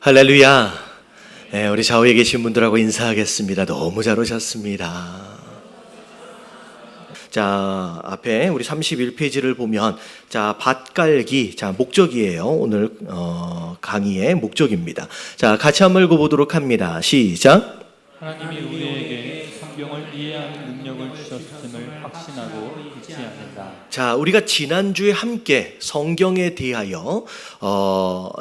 할렐루야. 네, 우리 좌우에 계신 분들하고 인사하겠습니다. 너무 잘 오셨습니다. 자, 앞에 우리 31페이지를 보면 밭갈기, 목적이에요. 오늘 강의의 목적입니다. 자, 같이 한번 읽어보도록 합니다. 시작. 하나님이 우리에게 성경을 이해하는 능력을 주셨음을 확신하고 잊지 않는다. 자, 우리가 지난주에 함께 성경에 대하여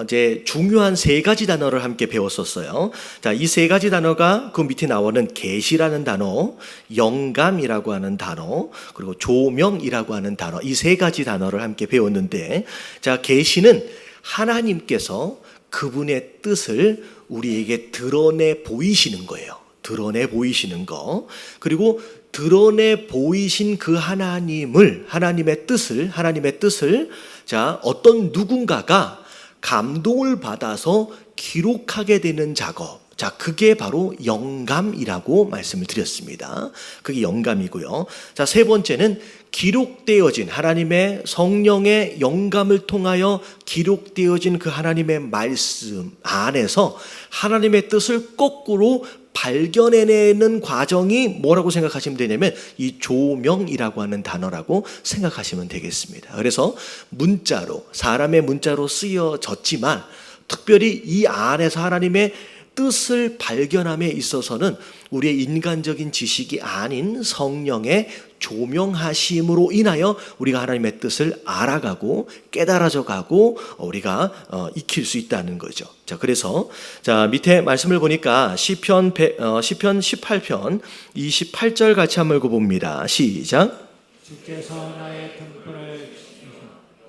이제 중요한 세 가지 단어를 함께 배웠었어요. 자, 이 세 가지 단어가 그 밑에 나오는 계시라는 단어, 영감이라고 하는 단어, 그리고 조명이라고 하는 단어, 이 세 가지 단어를 함께 배웠는데, 자, 계시는 하나님께서 그분의 뜻을 우리에게 드러내 보이시는 거예요. 드러내 보이시는 거. 그리고 드러내 보이신 그 하나님의 뜻을 자, 어떤 누군가가 감동을 받아서 기록하게 되는 작업. 자, 그게 바로 영감이라고 말씀을 드렸습니다. 그게 영감이고요. 자, 세 번째는 기록되어진 하나님의 성령의 영감을 통하여 기록되어진 그 하나님의 말씀 안에서 하나님의 뜻을 거꾸로 발견해내는 과정이 뭐라고 생각하시면 되냐면 이 조명이라고 하는 단어라고 생각하시면 되겠습니다. 그래서 문자로, 사람의 문자로 쓰여졌지만 특별히 이 안에서 하나님의 뜻을 발견함에 있어서는 우리의 인간적인 지식이 아닌 성령의 조명하심으로 인하여 우리가 하나님의 뜻을 알아가고 깨달아져 가고 우리가 익힐 수 있다는 거죠. 자, 그래서 자, 밑에 말씀을 보니까 시편 18편 28절 같이 한번 읽어봅니다. 시작. 주께서 나의 등불을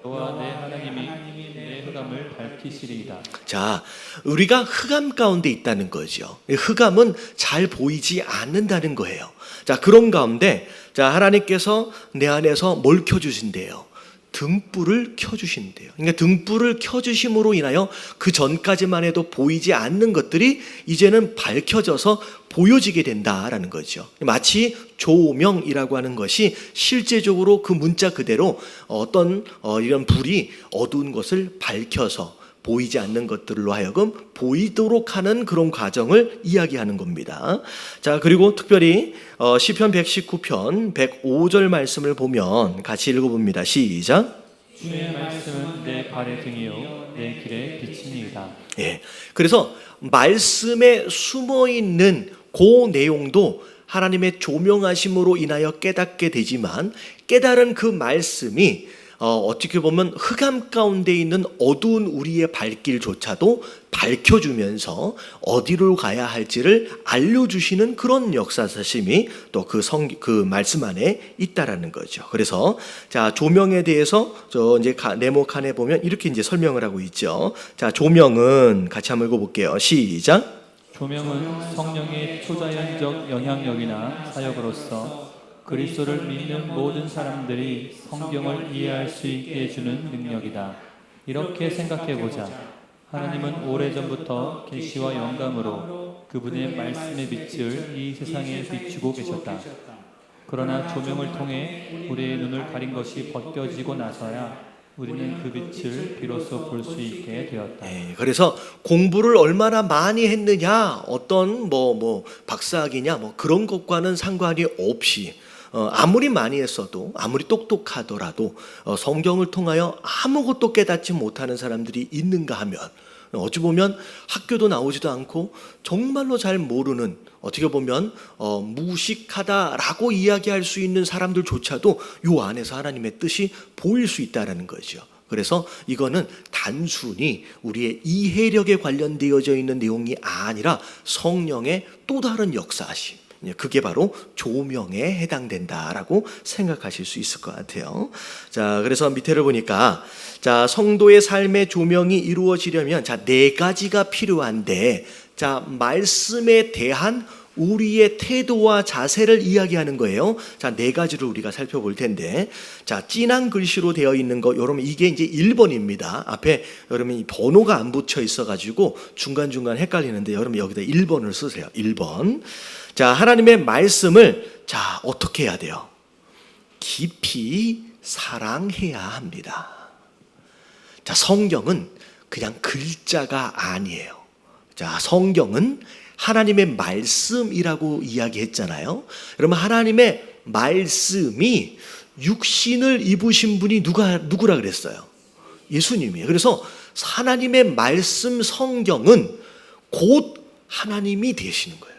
너와 내 하나님이 내 흑암을 밝히시리이다. 자, 우리가 흑암 가운데 있다는 거죠. 흑암은 잘 보이지 않는다는 거예요. 자, 그런 가운데 자, 하나님께서 내 안에서 뭘 켜주신대요? 등불을 켜주신대요. 그러니까 등불을 켜주심으로 인하여 그 전까지만 해도 보이지 않는 것들이 이제는 밝혀져서 보여지게 된다라는 거죠. 마치 조명이라고 하는 것이 실제적으로 그 문자 그대로 어떤 이런 불이 어두운 것을 밝혀서 보이지 않는 것들로 하여금 보이도록 하는 그런 과정을 이야기하는 겁니다. 자, 그리고 특별히 시편 119편 105절 말씀을 보면 같이 읽어봅니다. 시작. 주의 말씀은 내 발의 등이요 내 길의 빛이니이다. 예, 그래서 말씀에 숨어있는 그 내용도 하나님의 조명하심으로 인하여 깨닫게 되지만 깨달은 그 말씀이 어떻게 보면 흑암 가운데 있는 어두운 우리의 발길조차도 밝혀주면서 어디로 가야 할지를 알려주시는 그런 역사사심이 또 그 말씀 안에 있다라는 거죠. 그래서 자, 조명에 대해서 이제 네모 칸에 보면 이렇게 이제 설명을 하고 있죠. 자, 조명은 같이 한번 읽어볼게요. 시작. 조명은 성령의 초자연적 영향력이나 사역으로서 그리스도를 믿는 모든 사람들이 성경을 이해할 수 있게 해주는 능력이다. 이렇게 생각해보자. 하나님은 오래전부터 계시와 영감으로 그분의 말씀의 빛을 이 세상에 비추고 계셨다. 그러나 조명을 통해 우리의 눈을 가린 것이 벗겨지고 나서야 우리는 그 빛을 비로소 볼 수 있게 되었다. 그래서 공부를 얼마나 많이 했느냐, 어떤 박사학위냐 그런 것과는 상관이 없이 아무리 많이 했어도 아무리 똑똑하더라도 성경을 통하여 아무것도 깨닫지 못하는 사람들이 있는가 하면 어찌 보면 학교도 나오지도 않고 정말로 잘 모르는 어떻게 보면 무식하다라고 이야기할 수 있는 사람들조차도 이 안에서 하나님의 뜻이 보일 수 있다는 거죠. 그래서 이거는 단순히 우리의 이해력에 관련되어져 있는 내용이 아니라 성령의 또 다른 역사하심, 그게 바로 조명에 해당된다라고 생각하실 수 있을 것 같아요. 자, 그래서 밑에를 보니까 자, 성도의 삶의 조명이 이루어지려면 자, 네 가지가 필요한데 자, 말씀에 대한 우리의 태도와 자세를 이야기하는 거예요. 자, 네 가지를 우리가 살펴볼 텐데, 자, 진한 글씨로 되어 있는 거, 여러분 이게 이제 1번입니다. 앞에 여러분 이 번호가 안 붙여 있어가지고 중간중간 헷갈리는데 여러분 여기다 1번을 쓰세요. 1번. 자, 하나님의 말씀을 자, 어떻게 해야 돼요? 깊이 사랑해야 합니다. 자, 성경은 그냥 글자가 아니에요. 자, 성경은 하나님의 말씀이라고 이야기했잖아요. 여러분, 하나님의 말씀이 육신을 입으신 분이 누구라 그랬어요? 예수님이에요. 그래서 하나님의 말씀 성경은 곧 하나님이 되시는 거예요.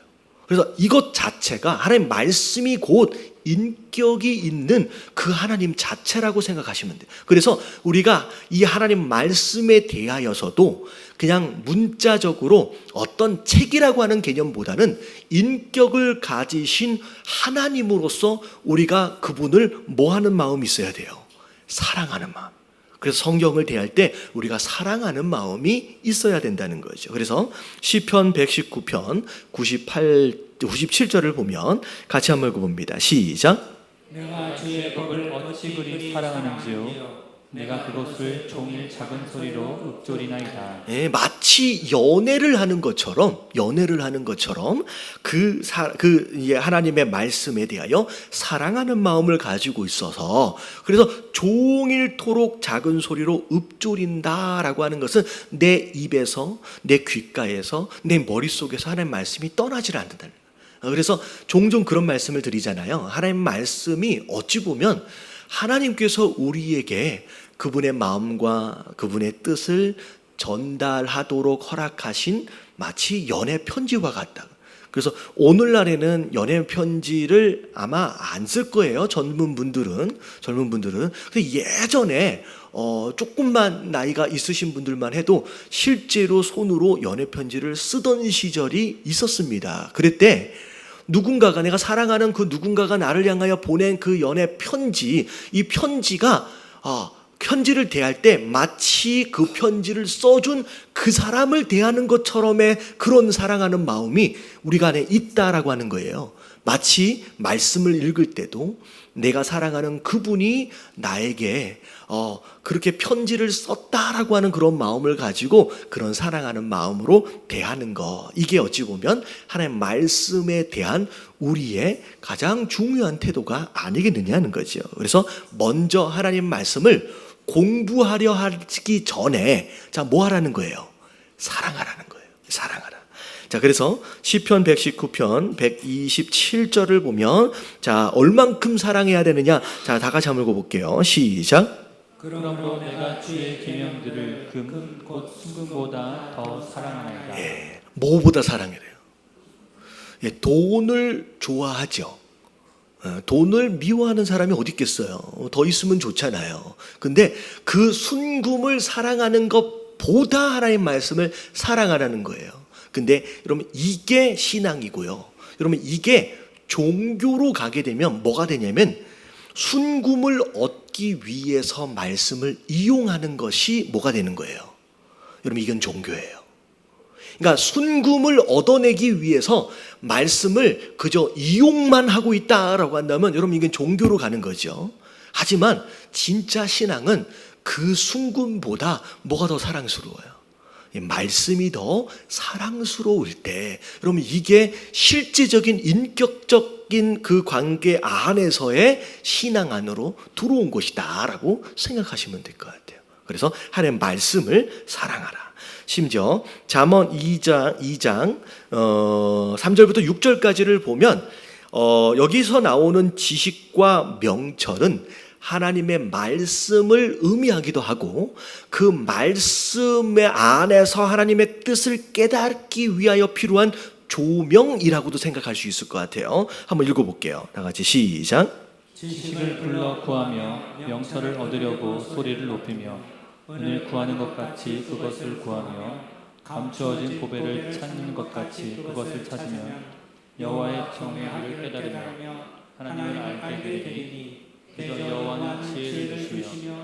그래서 이것 자체가 하나님 말씀이 곧 인격이 있는 그 하나님 자체라고 생각하시면 돼요. 그래서 우리가 이 하나님 말씀에 대하여서도 그냥 문자적으로 어떤 책이라고 하는 개념보다는 인격을 가지신 하나님으로서 우리가 그분을 뭐 하는 마음이 있어야 돼요? 사랑하는 마음. 그래서 성경을 대할 때 우리가 사랑하는 마음이 있어야 된다는 거죠. 그래서 시편 119편 97절을 보면 같이 한번 읽어봅니다. 시작. 내가 주의 법을 어찌 그리 사랑하는지요. 내가 그것을 종일 작은 소리로 읊조리나이다. 예, 마치 연애를 하는 것처럼 하나님의 말씀에 대하여 사랑하는 마음을 가지고 있어서, 그래서 종일토록 작은 소리로 읊조린다라고 하는 것은 내 입에서, 내 귓가에서, 내 머릿속에서 하나님의 말씀이 떠나질 않는다. 그래서 종종 그런 말씀을 드리잖아요. 하나님의 말씀이 어찌 보면 하나님께서 우리에게 그분의 마음과 그분의 뜻을 전달하도록 허락하신 마치 연애 편지와 같다. 그래서 오늘날에는 연애 편지를 아마 안 쓸 거예요. 젊은 분들은. 근데 예전에 조금만 나이가 있으신 분들만 해도 실제로 손으로 연애 편지를 쓰던 시절이 있었습니다. 그랬대 누군가가, 내가 사랑하는 그 누군가가 나를 향하여 보낸 그 연애 편지, 이 편지가 편지를 대할 때 마치 그 편지를 써준 그 사람을 대하는 것처럼의 그런 사랑하는 마음이 우리가 안에 있다라고 하는 거예요. 마치 말씀을 읽을 때도 내가 사랑하는 그분이 나에게 그렇게 편지를 썼다라고 하는 그런 마음을 가지고 그런 사랑하는 마음으로 대하는 거, 이게 어찌 보면 하나님의 말씀에 대한 우리의 가장 중요한 태도가 아니겠느냐는 거죠. 그래서 먼저 하나님 말씀을 공부하려 하기 전에 뭐 하라는 거예요? 사랑하라는 거예요. 사랑하라. 자, 그래서 시편 119편 127절을 보면 자, 얼만큼 사랑해야 되느냐? 자, 다 같이 한번 읽어볼게요. 시작. 그러므로 내가 주의 계명들을 금 곧 순금보다 더 사랑하나이다. 예, 뭐보다 사랑해요? 예, 돈을 좋아하죠. 돈을 미워하는 사람이 어디 있겠어요? 더 있으면 좋잖아요. 근데 그 순금을 사랑하는 것보다 하나님 말씀을 사랑하라는 거예요. 근데 여러분, 이게 신앙이고요. 여러분, 이게 종교로 가게 되면 뭐가 되냐면 순금을 얻기 위해서 말씀을 이용하는 것이 뭐가 되는 거예요? 여러분, 이건 종교예요. 그러니까 순금을 얻어내기 위해서 말씀을 그저 이용만 하고 있다라고 한다면 여러분, 이건 종교로 가는 거죠. 하지만 진짜 신앙은 그 순금보다 뭐가 더 사랑스러워요? 말씀이 더 사랑스러울 때, 여러분, 이게 실제적인 인격적인 그 관계 안에서의 신앙 안으로 들어온 것이다라고 생각하시면 될 것 같아요. 그래서 하나님의 말씀을 사랑하라. 심지어 잠언 2장 3절부터 6절까지를 보면 여기서 나오는 지식과 명철은 하나님의 말씀을 의미하기도 하고 그 말씀의 안에서 하나님의 뜻을 깨닫기 위하여 필요한 조명이라고도 생각할 수 있을 것 같아요. 한번 읽어볼게요. 다 같이 시작. 지식을 불러 구하며 명철을 얻으려고 소리를 높이며 은을 구하는 것 같이 그것을 구하며 감추어진 보배를 찾는 것 같이 그것을 찾으면 여호와의 정의를 깨달으며 하나님을 알게 되리니 그저 여호와는 지혜를 주시며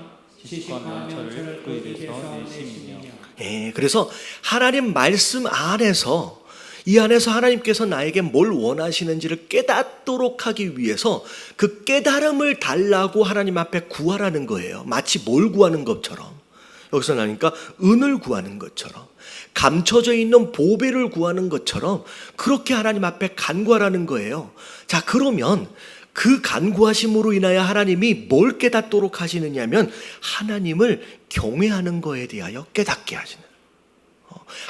지식과 명철을 그 입에서 내심이며. 예, 그래서 하나님 말씀 안에서, 이 안에서 하나님께서 나에게 뭘 원하시는지를 깨닫도록 하기 위해서 그 깨달음을 달라고 하나님 앞에 구하라는 거예요. 마치 뭘 구하는 것처럼, 여기서 나니까 은을 구하는 것처럼, 감춰져 있는 보배를 구하는 것처럼 그렇게 하나님 앞에 간구하라는 거예요. 자, 그러면 그 간구하심으로 인하여 하나님이 뭘 깨닫도록 하시느냐면 하나님을 경외하는 거에 대하여 깨닫게 하시는.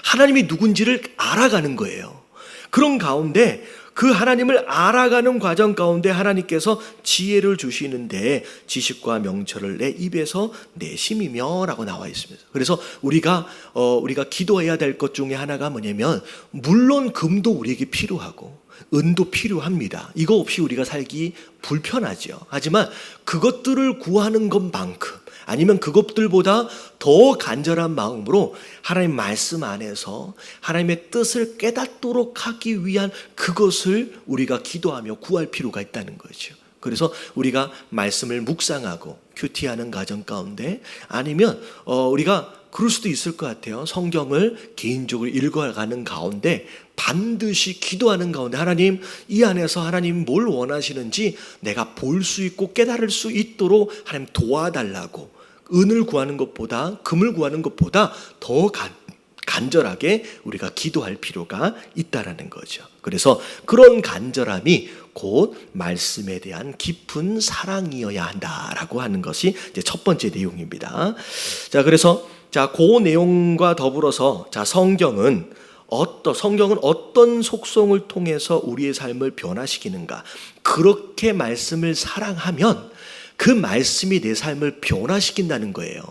하나님이 누군지를 알아가는 거예요. 그런 가운데 그 하나님을 알아가는 과정 가운데 하나님께서 지혜를 주시는데 지식과 명철을 내 입에서 내심이며 라고 나와 있습니다. 그래서 우리가 기도해야 될 것 중에 하나가 뭐냐면, 물론 금도 우리에게 필요하고 은도 필요합니다. 이거 없이 우리가 살기 불편하죠. 하지만 그것들을 구하는 것만큼, 아니면 그것들보다 더 간절한 마음으로 하나님 말씀 안에서 하나님의 뜻을 깨닫도록 하기 위한 그것을 우리가 기도하며 구할 필요가 있다는 거죠. 그래서 우리가 말씀을 묵상하고 큐티하는 과정 가운데, 아니면 우리가 그럴 수도 있을 것 같아요. 성경을 개인적으로 읽어가는 가운데 반드시 기도하는 가운데, 하나님, 이 안에서 하나님 뭘 원하시는지 내가 볼 수 있고 깨달을 수 있도록 하나님 도와달라고, 은을 구하는 것보다, 금을 구하는 것보다 더 간절하게 우리가 기도할 필요가 있다라는 거죠. 그래서 그런 간절함이 곧 말씀에 대한 깊은 사랑이어야 한다라고 하는 것이 이제 첫 번째 내용입니다. 자, 그래서 그 내용과 더불어서 성경은 어떤 속성을 통해서 우리의 삶을 변화시키는가? 그렇게 말씀을 사랑하면 그 말씀이 내 삶을 변화시킨다는 거예요.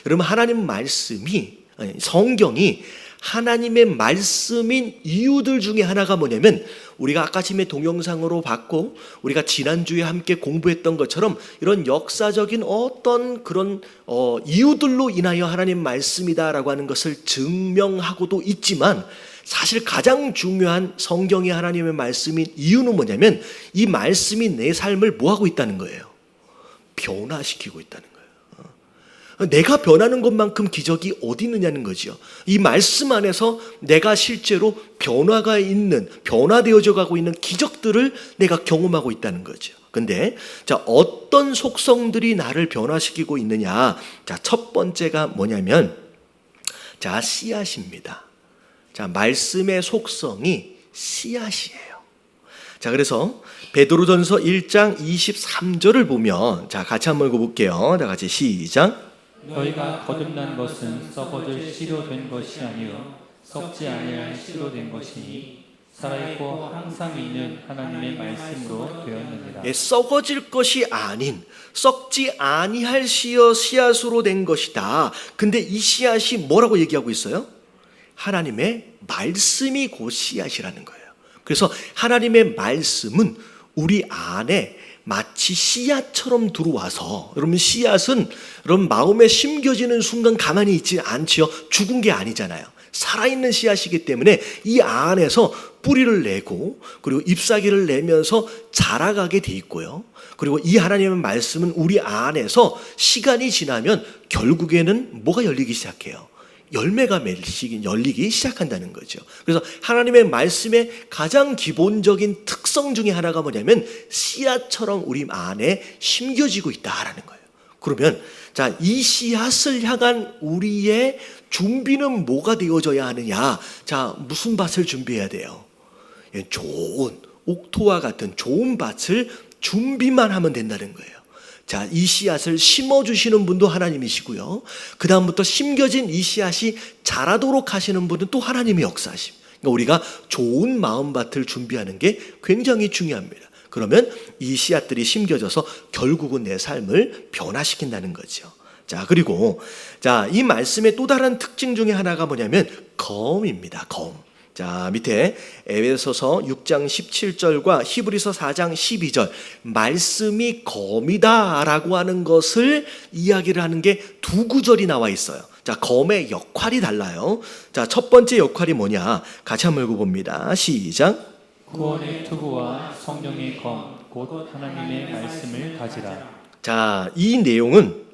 여러분, 하나님 말씀이, 성경이 하나님의 말씀인 이유들 중에 하나가 뭐냐면, 우리가 아까 아침에 동영상으로 봤고 우리가 지난주에 함께 공부했던 것처럼 이런 역사적인 어떤 그런 이유들로 인하여 하나님 말씀이다라고 하는 것을 증명하고도 있지만, 사실 가장 중요한 성경이 하나님의 말씀인 이유는 뭐냐면, 이 말씀이 내 삶을 뭐하고 있다는 거예요? 변화시키고 있다는 거예요. 내가 변하는 것만큼 기적이 어디 있느냐는 거죠. 이 말씀 안에서 내가 실제로 변화되어져 가고 있는 기적들을 내가 경험하고 있다는 거죠. 근데 어떤 속성들이 나를 변화시키고 있느냐? 첫 번째가 뭐냐면 씨앗입니다. 말씀의 속성이 씨앗이에요. 그래서 베드로전서 1장 23절을 보면, 같이 한번 읽어볼게요. 다 같이 시작. 너희가 거듭난 것은 썩어질 씨로 된 것이 아니요 썩지 아니할 씨로 된 것이니 살아있고 항상 있는 하나님의 말씀으로 되었느니라. 썩어질 것이 아닌 썩지 아니할 씨앗으로 된 것이다. 근데 이 씨앗이 뭐라고 얘기하고 있어요? 하나님의 말씀이 곧 씨앗이라는 거예요. 그래서 하나님의 말씀은 우리 안에 마치 씨앗처럼 들어와서, 여러분, 씨앗은 여러분 마음에 심겨지는 순간 가만히 있지 않지요. 죽은 게 아니잖아요. 살아있는 씨앗이기 때문에 이 안에서 뿌리를 내고, 그리고 잎사귀를 내면서 자라가게 돼 있고요. 그리고 이 하나님의 말씀은 우리 안에서 시간이 지나면 결국에는 뭐가 열리기 시작해요? 열매가 열리기 시작한다는 거죠. 그래서 하나님의 말씀의 가장 기본적인 특성 중에 하나가 뭐냐면 씨앗처럼 우리 안에 심겨지고 있다라는 거예요. 그러면 이 씨앗을 향한 우리의 준비는 뭐가 되어져야 하느냐? 무슨 밭을 준비해야 돼요? 좋은 옥토와 같은 좋은 밭을 준비만 하면 된다는 거예요. 이 씨앗을 심어주시는 분도 하나님이시고요. 그 다음부터 심겨진 이 씨앗이 자라도록 하시는 분은 또 하나님의 역사십니다. 그러니까 우리가 좋은 마음밭을 준비하는 게 굉장히 중요합니다. 그러면 이 씨앗들이 심겨져서 결국은 내 삶을 변화시킨다는 거죠. 그리고 이 말씀의 또 다른 특징 중에 하나가 뭐냐면 검입니다. 검. 밑에 에베소서 6장 17절과 히브리서 4장 12절, 말씀이 검이다라고 하는 것을 이야기를 하는 게 두 구절이 나와 있어요. 검의 역할이 달라요. 첫 번째 역할이 뭐냐? 같이 한번 읽어봅니다. 시작. 구원의 투구와 성령의 검, 곧 하나님의 말씀을 가지라. 이 내용은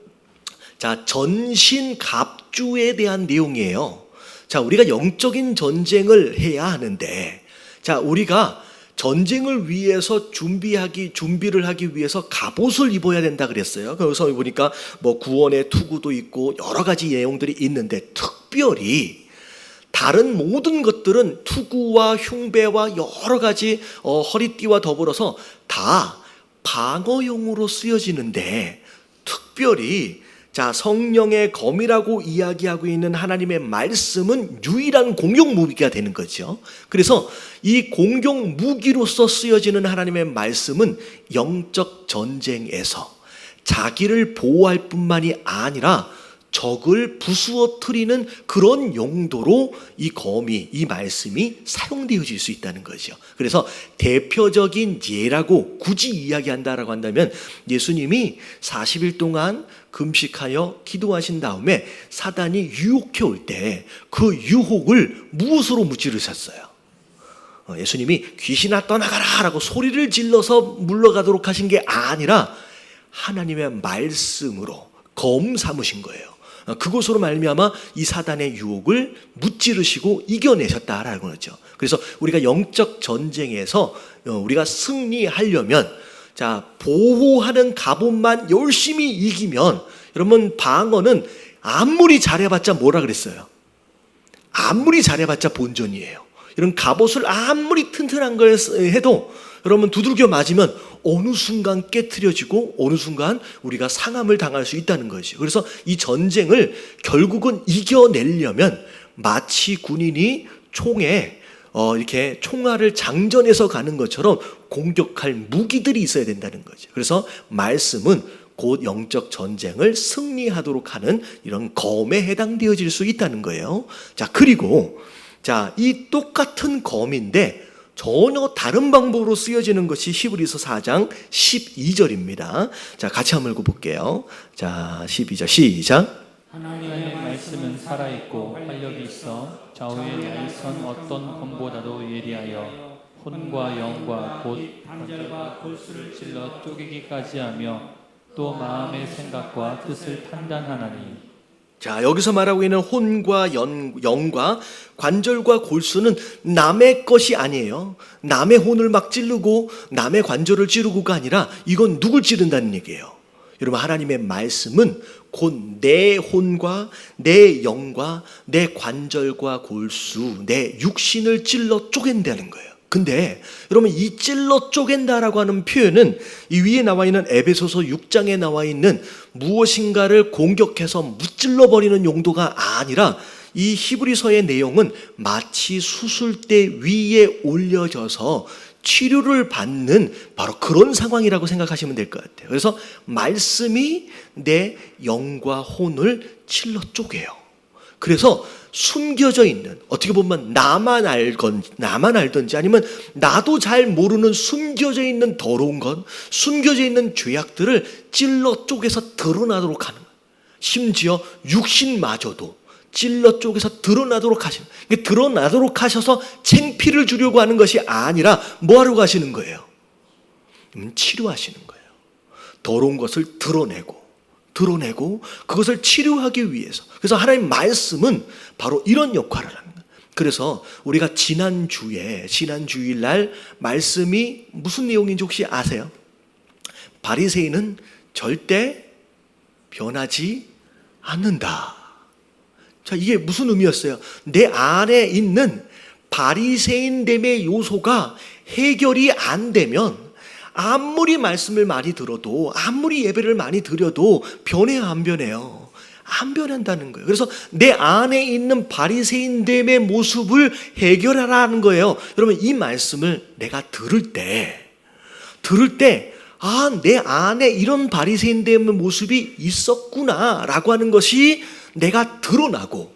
전신갑주에 대한 내용이에요. 우리가 영적인 전쟁을 해야 하는데, 우리가 전쟁을 위해서 준비를 하기 위해서 갑옷을 입어야 된다 그랬어요. 그래서 보니까 구원의 투구도 있고 여러 가지 내용들이 있는데, 특별히 다른 모든 것들은 투구와 흉배와 여러 가지 허리띠와 더불어서 다 방어용으로 쓰여지는데, 특별히 자, 성령의 검이라고 이야기하고 있는 하나님의 말씀은 유일한 공격 무기가 되는 거죠. 그래서 이 공격 무기로서 쓰여지는 하나님의 말씀은 영적 전쟁에서 자기를 보호할 뿐만이 아니라 적을 부수어뜨리는 그런 용도로 이 검이, 이 말씀이 사용되어질 수 있다는 거죠. 그래서 대표적인 예라고 굳이 이야기한다라고 한다면 예수님이 40일 동안 금식하여 기도하신 다음에 사단이 유혹해 올 때 그 유혹을 무엇으로 무찌르셨어요? 예수님이 귀신아 떠나가라 라고 소리를 질러서 물러가도록 하신 게 아니라 하나님의 말씀으로 검 삼으신 거예요. 그것으로 말미암아 이 사단의 유혹을 무찌르시고 이겨내셨다라는 거죠. 그래서 우리가 영적 전쟁에서 우리가 승리하려면 자, 보호하는 갑옷만 열심히 이기면, 여러분 방어는 아무리 잘해봤자 뭐라 그랬어요? 아무리 잘해봤자 본전이에요. 이런 갑옷을 아무리 튼튼한 걸 해도 여러분 두들겨 맞으면 어느 순간 깨트려지고 어느 순간 우리가 상함을 당할 수 있다는 거죠. 그래서 이 전쟁을 결국은 이겨내려면 마치 군인이 총에 이렇게 총알을 장전해서 가는 것처럼 공격할 무기들이 있어야 된다는 거죠. 그래서 말씀은 곧 영적 전쟁을 승리하도록 하는 이런 검에 해당되어질 수 있다는 거예요. 자, 그리고 자, 이 똑같은 검인데 전혀 다른 방법으로 쓰여지는 것이 히브리서 4장 12절입니다. 자, 같이 한번 읽어볼게요. 자, 12절 시작. 하나님의 말씀은 살아있고 활력이 있어 좌우에 날선 어떤 검보다도 예리하여 혼과 영과 곧 관절과 골수를 찔러 쪼개기까지 하며 또 마음의 생각과 뜻을 판단하나니. 자, 여기서 말하고 있는 혼과 영과 관절과 골수는 남의 것이 아니에요. 남의 혼을 막 찌르고 남의 관절을 찌르고가 아니라 이건 누굴 찌른다는 얘기예요. 여러분, 하나님의 말씀은 곧 내 혼과 내 영과 내 관절과 골수, 내 육신을 찔러 쪼갠다는 거예요. 근데 여러분, 이 찔러 쪼갠다라고 하는 표현은 이 위에 나와 있는 에베소서 6장에 나와 있는 무엇인가를 공격해서 무찔러 버리는 용도가 아니라 이 히브리서의 내용은 마치 수술대 위에 올려져서 치료를 받는 바로 그런 상황이라고 생각하시면 될 것 같아요. 그래서 말씀이 내 영과 혼을 찔러 쪼개요. 그래서 숨겨져 있는, 어떻게 보면 나만 알던지 아니면 나도 잘 모르는 숨겨져 있는 더러운 것, 숨겨져 있는 죄악들을 찔러 쪼개서 드러나도록 하는, 심지어 육신마저도 찔러 쪼개서 드러나도록 하시는, 드러나도록 하셔서 창피를 주려고 하는 것이 아니라 뭐 하려고 하시는 거예요? 치료하시는 거예요. 더러운 것을 드러내고 그것을 치료하기 위해서. 그래서 하나님 말씀은 바로 이런 역할을 하는 거예요. 그래서 우리가 지난 주일날 말씀이 무슨 내용인지 혹시 아세요? 바리새인은 절대 변하지 않는다. 자, 이게 무슨 의미였어요? 내 안에 있는 바리새인됨의 요소가 해결이 안 되면 아무리 말씀을 많이 들어도, 아무리 예배를 많이 드려도 변해야 안 변해요? 안 변한다는 거예요. 그래서 내 안에 있는 바리새인됨의 모습을 해결하라는 거예요. 여러분, 이 말씀을 내가 들을 때 아, 내 안에 이런 바리새인됨의 모습이 있었구나라고 하는 것이 내가 드러나고,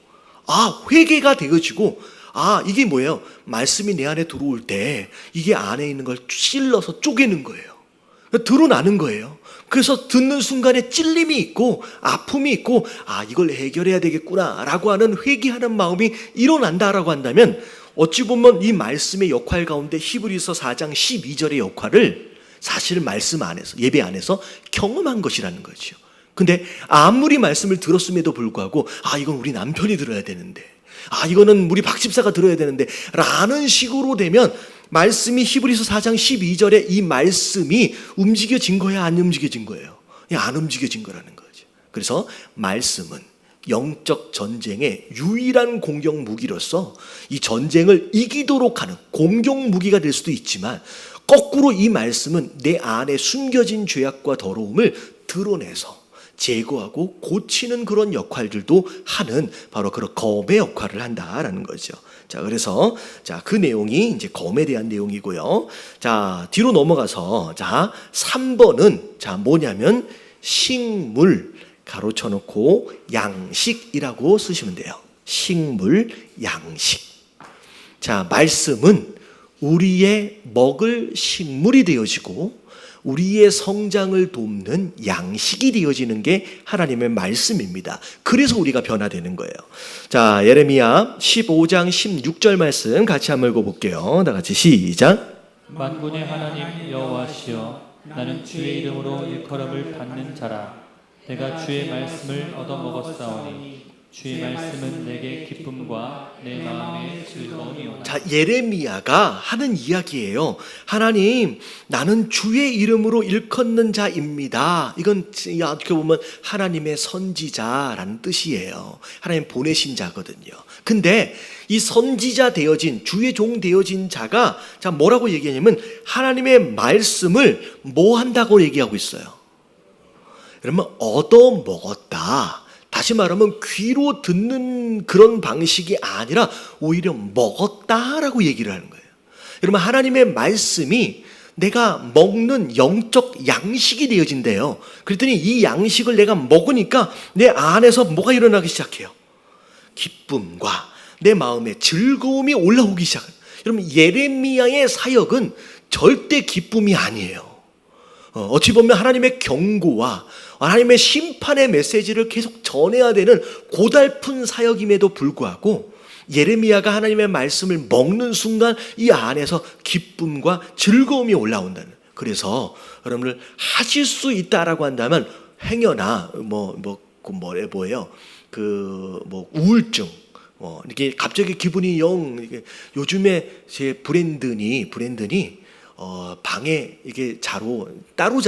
아, 회개가 되어지고, 아, 이게 뭐예요? 말씀이 내 안에 들어올 때 이게 안에 있는 걸 찔러서 쪼개는 거예요. 드러나는 거예요. 그래서 듣는 순간에 찔림이 있고 아픔이 있고, 아, 이걸 해결해야 되겠구나 라고 하는 회개하는 마음이 일어난다라고 한다면, 어찌 보면 이 말씀의 역할 가운데 히브리서 4장 12절의 역할을 사실 말씀 안에서, 예배 안에서 경험한 것이라는 거죠. 근데 아무리 말씀을 들었음에도 불구하고, 아, 이건 우리 남편이 들어야 되는데, 아, 이거는 우리 박 집사가 들어야 되는데 라는 식으로 되면 말씀이, 히브리서 4장 12절에 이 말씀이 움직여진 거야, 안 움직여진 거예요? 그냥 안 움직여진 거라는 거죠. 그래서 말씀은 영적 전쟁의 유일한 공격 무기로서 이 전쟁을 이기도록 하는 공격 무기가 될 수도 있지만, 거꾸로 이 말씀은 내 안에 숨겨진 죄악과 더러움을 드러내서 제거하고 고치는 그런 역할들도 하는 바로 그런 검의 역할을 한다라는 거죠. 자, 그래서 그 내용이 이제 검에 대한 내용이고요. 자, 뒤로 넘어가서 3번은 뭐냐면 식물 가로쳐 놓고 양식이라고 쓰시면 돼요. 식물, 양식. 자, 말씀은 우리의 먹을 식물이 되어지고 우리의 성장을 돕는 양식이 되어지는 게 하나님의 말씀입니다. 그래서 우리가 변화되는 거예요. 자, 예레미야 15장 16절 말씀 같이 한번 읽어볼게요. 다 같이 시작. 만군의 하나님 여호와시여, 나는 주의 이름으로 일컬음을 받는 자라. 내가 주의 말씀을 얻어먹었사오니 주의 말씀은 내게 기쁨과 내 마음의 즐거움이오나. 자, 예레미야가 하는 이야기예요. 하나님, 나는 주의 이름으로 일컫는 자입니다. 이건 어떻게 보면 하나님의 선지자라는 뜻이에요. 하나님 보내신 자거든요. 근데 이 선지자 되어진, 주의 종 되어진 자가 뭐라고 얘기하냐면 하나님의 말씀을 뭐 한다고 얘기하고 있어요. 그러면 얻어먹었다. 다시 말하면 귀로 듣는 그런 방식이 아니라 오히려 먹었다라고 얘기를 하는 거예요. 여러분, 하나님의 말씀이 내가 먹는 영적 양식이 되어진대요. 그랬더니 이 양식을 내가 먹으니까 내 안에서 뭐가 일어나기 시작해요? 기쁨과 내 마음의 즐거움이 올라오기 시작해요. 여러분, 예레미야의 사역은 절대 기쁨이 아니에요. 어찌 보면 하나님의 경고와 하나님의 심판의 메시지를 계속 전해야 되는 고달픈 사역임에도 불구하고 예레미야가 하나님의 말씀을 먹는 순간 이 안에서 기쁨과 즐거움이 올라온다는. 그래서 여러분들 하실 수 있다라고 한다면 행여나 뭐예요? 우울증. 이렇게 갑자기 기분이 요즘에 제 브랜든이 방에 이게 따로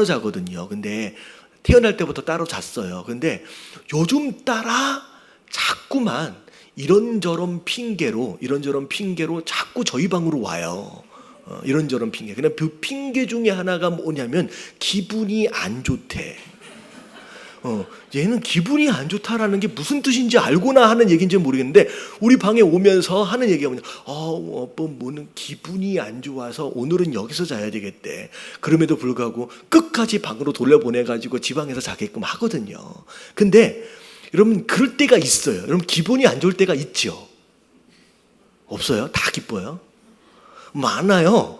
자거든요. 근데 태어날 때부터 따로 잤어요. 근데 요즘 따라 자꾸만 이런저런 핑계로 자꾸 저희 방으로 와요. 이런저런 핑계. 그냥 그 핑계 중에 하나가 뭐냐면 기분이 안 좋대. 얘는 기분이 안 좋다라는 게 무슨 뜻인지 알고나 하는 얘기인지 모르겠는데 우리 방에 오면서 하는 얘기가 뭐냐, 뭐는 기분이 안 좋아서 오늘은 여기서 자야 되겠대. 그럼에도 불구하고 끝까지 방으로 돌려보내가지고 지방에서 자게끔 하거든요. 근데 여러분, 그럴 때가 있어요. 여러분, 기분이 안 좋을 때가 있죠? 없어요? 다 기뻐요? 많아요.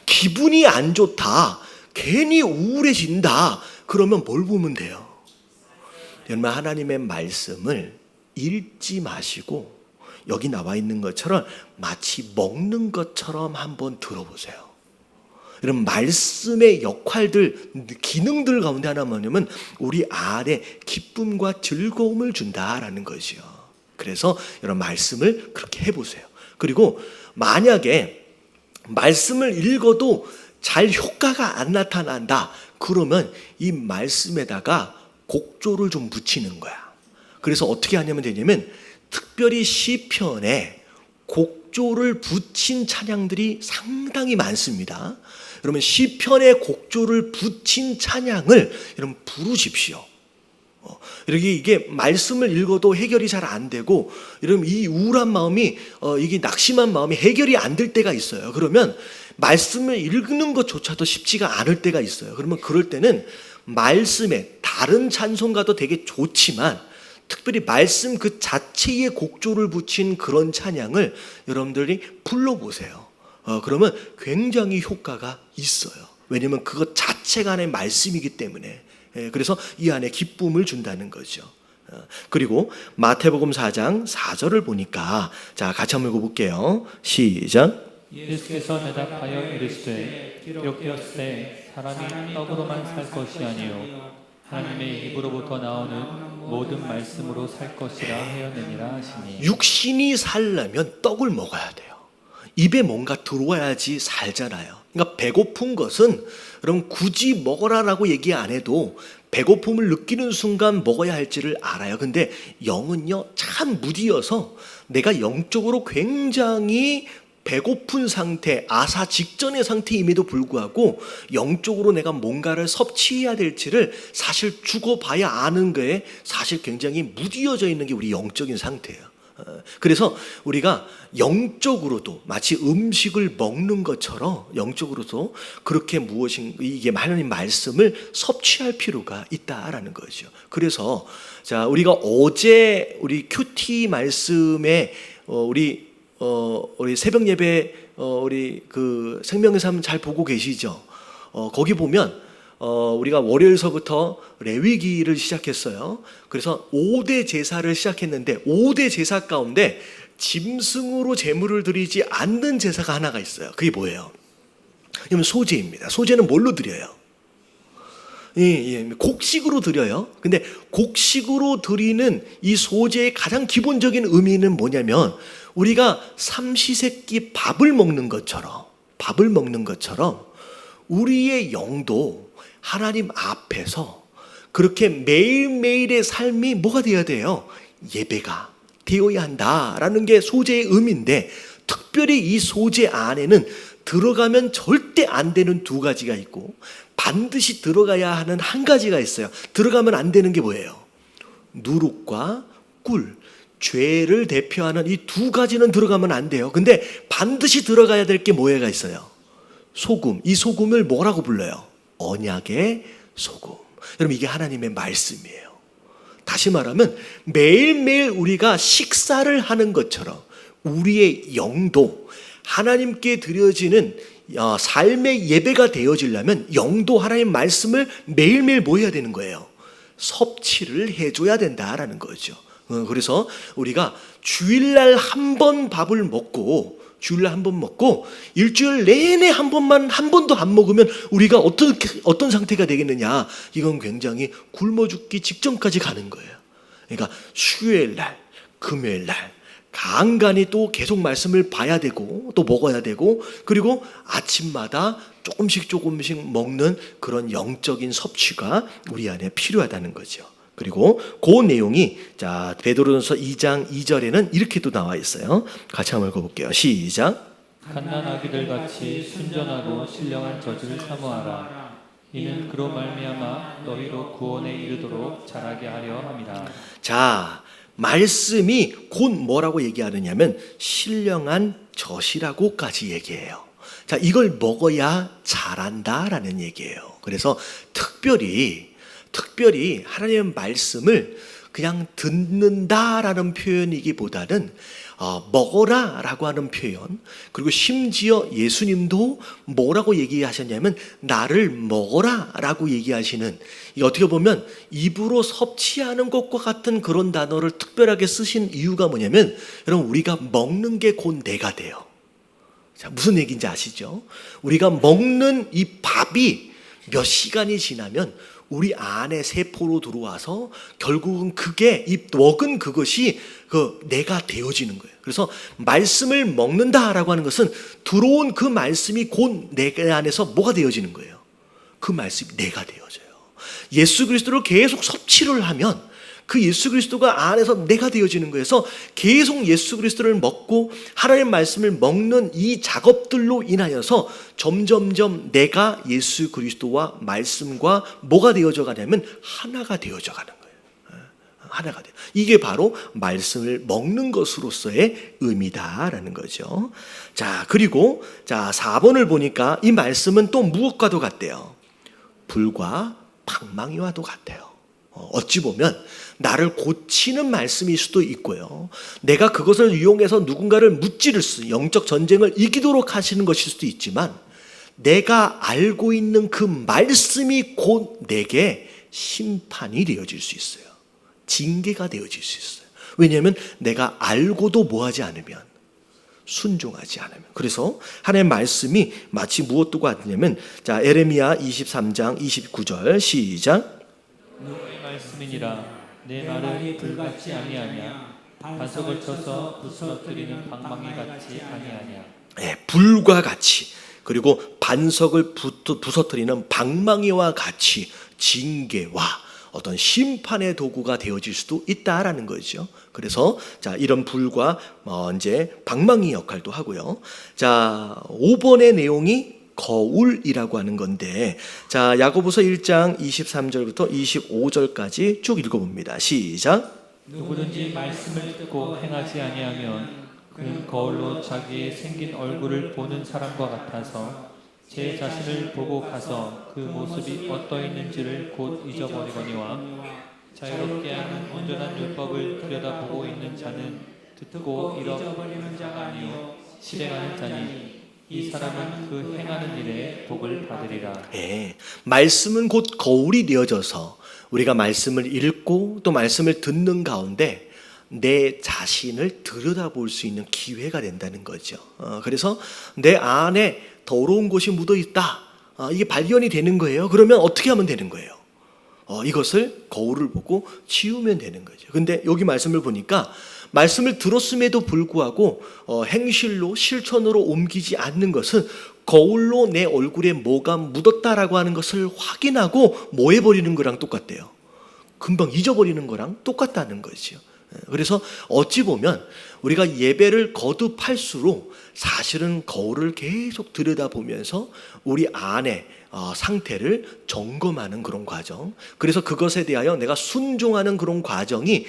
기분이 안 좋다, 괜히 우울해진다, 그러면 뭘 보면 돼요? 여러분, 하나님의 말씀을 읽지 마시고 여기 나와 있는 것처럼 마치 먹는 것처럼 한번 들어보세요. 여러분, 말씀의 역할들, 기능들 가운데 하나 뭐냐면 우리 안에 기쁨과 즐거움을 준다라는 것이요. 그래서 여러분, 말씀을 그렇게 해보세요. 그리고 만약에 말씀을 읽어도 잘 효과가 안 나타난다, 그러면 이 말씀에다가 곡조를 좀 붙이는 거야. 그래서 어떻게 하냐면 되냐면 특별히 시편에 곡조를 붙인 찬양들이 상당히 많습니다. 여러분, 시편에 곡조를 붙인 찬양을 여러분 부르십시오. 이렇게 이게 말씀을 읽어도 해결이 잘 안 되고, 여러분, 이 우울한 마음이 이게 낙심한 마음이 해결이 안 될 때가 있어요. 그러면 말씀을 읽는 것조차도 쉽지가 않을 때가 있어요. 그러면 그럴 때는 말씀에 다른 찬송가도 되게 좋지만 특별히 말씀 그 자체에 곡조를 붙인 그런 찬양을 여러분들이 불러보세요. 그러면 굉장히 효과가 있어요. 왜냐하면 그것 자체가 안에 말씀이기 때문에. 그래서 이 안에 기쁨을 준다는 거죠. 그리고 마태복음 4장 4절을 보니까 같이 한번 읽어볼게요. 시작. 예수께서 대답하여 이르시되 기록되었으되 사람이 떡으로만 살 것이 아니요 하나님의 입으로부터 나오는 모든 말씀으로 살 것이라 하였느니라 하시니. 육신이 살려면 떡을 먹어야 돼요. 입에 뭔가 들어와야지 살잖아요. 그러니까 배고픈 것은 여러분 굳이 먹어라라고 얘기 안 해도 배고픔을 느끼는 순간 먹어야 할지를 알아요. 근데 영은요 참 무디어서 내가 영적으로 굉장히 배고픈 상태, 아사 직전의 상태임에도 불구하고 영적으로 내가 뭔가를 섭취해야 될지를 사실 죽어봐야 아는 거에 사실 굉장히 무디어져 있는 게 우리 영적인 상태예요. 그래서 우리가 영적으로도 마치 음식을 먹는 것처럼 영적으로도 그렇게 이게 하나님 말씀을 섭취할 필요가 있다라는 거죠. 그래서 자, 우리가 어제 우리 큐티 말씀에 우리 새벽 예배 우리 그 생명의 삶 잘 보고 계시죠? 거기 보면 우리가 월요일서부터 레위기를 시작했어요. 그래서 5대 제사를 시작했는데 5대 제사 가운데 짐승으로 제물을 드리지 않는 제사가 하나가 있어요. 그게 뭐예요? 그러면 소제입니다. 소제는 뭘로 드려요? 곡식으로 드려요. 근데 곡식으로 드리는 이 소제의 가장 기본적인 의미는 뭐냐면 우리가 삼시세끼 밥을 먹는 것처럼 우리의 영도 하나님 앞에서 그렇게 매일매일의 삶이 뭐가 되어야 돼요? 예배가 되어야 한다라는 게 소제의 의미인데, 특별히 이 소제 안에는 들어가면 절대 안 되는 두 가지가 있고 반드시 들어가야 하는 한 가지가 있어요. 들어가면 안 되는 게 뭐예요? 누룩과 꿀, 죄를 대표하는 이 두 가지는 들어가면 안 돼요. 근데 반드시 들어가야 될 게 뭐가 있어요? 소금. 이 소금을 뭐라고 불러요? 언약의 소금. 여러분, 이게 하나님의 말씀이에요. 다시 말하면 매일매일 우리가 식사를 하는 것처럼 우리의 영도 하나님께 드려지는 삶의 예배가 되어지려면 영도 하나님 말씀을 매일매일 뭐 해야 되는 거예요? 섭취를 해줘야 된다라는 거죠. 그래서 우리가 주일날 한 번 먹고 일주일 내내 한 번도 안 먹으면 우리가 어떤 상태가 되겠느냐? 이건 굉장히 굶어 죽기 직전까지 가는 거예요. 그러니까 수요일날, 금요일날 간간히 또 계속 말씀을 봐야 되고 또 먹어야 되고, 그리고 아침마다 조금씩 먹는 그런 영적인 섭취가 우리 안에 필요하다는 거죠. 그리고 그 내용이 자, 베드로전서 2장 2절에는 이렇게 또 나와 있어요. 같이 한번 읽어볼게요. 시작. 갓난아기들 같이 순전하고 신령한 젖을 사모하라. 이는 그로 말미암아 너희로 구원에 이르도록 자라게 하려 함이라. 자, 말씀이 곧 뭐라고 얘기하느냐면 신령한 젖이라고까지 얘기해요. 자, 이걸 먹어야 자란다라는 얘기예요. 그래서 특별히 하나님의 말씀을 그냥 듣는다라는 표현이기보다는 먹어라라고 하는 표현, 그리고 심지어 예수님도 뭐라고 얘기하셨냐면 나를 먹어라라고 얘기하시는, 이 어떻게 보면 입으로 섭취하는 것과 같은 그런 단어를 특별하게 쓰신 이유가 뭐냐면, 여러분, 우리가 먹는 게 곧 내가 돼요. 자, 무슨 얘기인지 아시죠? 우리가 먹는 이 밥이 몇 시간이 지나면 우리 안에 세포로 들어와서 결국은 그게 먹은 그것이 내가 되어지는 거예요. 그래서 말씀을 먹는다라고 하는 것은 들어온 그 말씀이 곧 내 안에서 뭐가 되어지는 거예요? 그 말씀이 내가 되어져요. 예수 그리스도를 계속 섭취를 하면 그 예수 그리스도가 안에서 내가 되어지는 거여서 계속 예수 그리스도를 먹고 하나님의 말씀을 먹는 이 작업들로 인하여서 점점점 내가 예수 그리스도와 말씀과 뭐가 되어져 가냐면 하나가 되어져 가는 거예요. 하나가 돼요. 이게 바로 말씀을 먹는 것으로서의 의미다라는 거죠. 자, 그리고 4번을 보니까 이 말씀은 또 무엇과도 같대요? 불과 방망이와도 같아요. 어찌 보면 나를 고치는 말씀일 수도 있고요, 내가 그것을 이용해서 누군가를 무찌를 영적 전쟁을 이기도록 하시는 것일 수도 있지만, 내가 알고 있는 그 말씀이 곧 내게 심판이 되어질 수 있어요. 징계가 되어질 수 있어요. 왜냐하면 내가 알고도 뭐하지 않으면, 순종하지 않으면. 그래서 하나님의 말씀이 마치 무엇도 같냐면, 자, 에레미야 23장 29절 시작. 너의 말씀이니라. 내 말을 불같이 아니하냐. 반석을 쳐서 부서뜨리는 방망이 같이 아니하냐. 네, 불과 같이, 그리고 반석을 부서뜨리는 방망이와 같이 징계와 어떤 심판의 도구가 되어질 수도 있다라는 거죠. 그래서 자, 이런 불과 이제 방망이 역할도 하고요. 자, 5번의 내용이 거울이라고 하는 건데, 자, 야고보서 1장 23절부터 25절까지 쭉 읽어봅니다. 시작. 누구든지 말씀을 듣고 행하지 아니하면 그는 거울로 자기의 생긴 얼굴을 보는 사람과 같아서 제 자신을 보고 가서 그 모습이 어떠했는지를 곧 잊어버리거니와 자유롭게 하는 온전한 율법을 들여다보고 있는 자는 듣고 잃어버리는 자가 아니요 실행하는 자니 이 사람은 그 행하는 일에 복을 받으리라. 예, 말씀은 곧 거울이 되어져서 우리가 말씀을 읽고 또 말씀을 듣는 가운데 내 자신을 들여다볼 수 있는 기회가 된다는 거죠. 그래서 내 안에 더러운 것이 묻어 있다. 이게 발견이 되는 거예요. 그러면 어떻게 하면 되는 거예요? 이것을 거울을 보고 치우면 되는 거죠. 근데 여기 말씀을 보니까 말씀을 들었음에도 불구하고 행실로 실천으로 옮기지 않는 것은 거울로 내 얼굴에 뭐가 묻었다라고 하는 것을 확인하고 뭐 해버리는 거랑 똑같대요. 금방 잊어버리는 거랑 똑같다는 거죠. 그래서 어찌 보면 우리가 예배를 거듭할수록 사실은 거울을 계속 들여다보면서 우리 안에 상태를 점검하는 그런 과정. 그래서 그것에 대하여 내가 순종하는 그런 과정이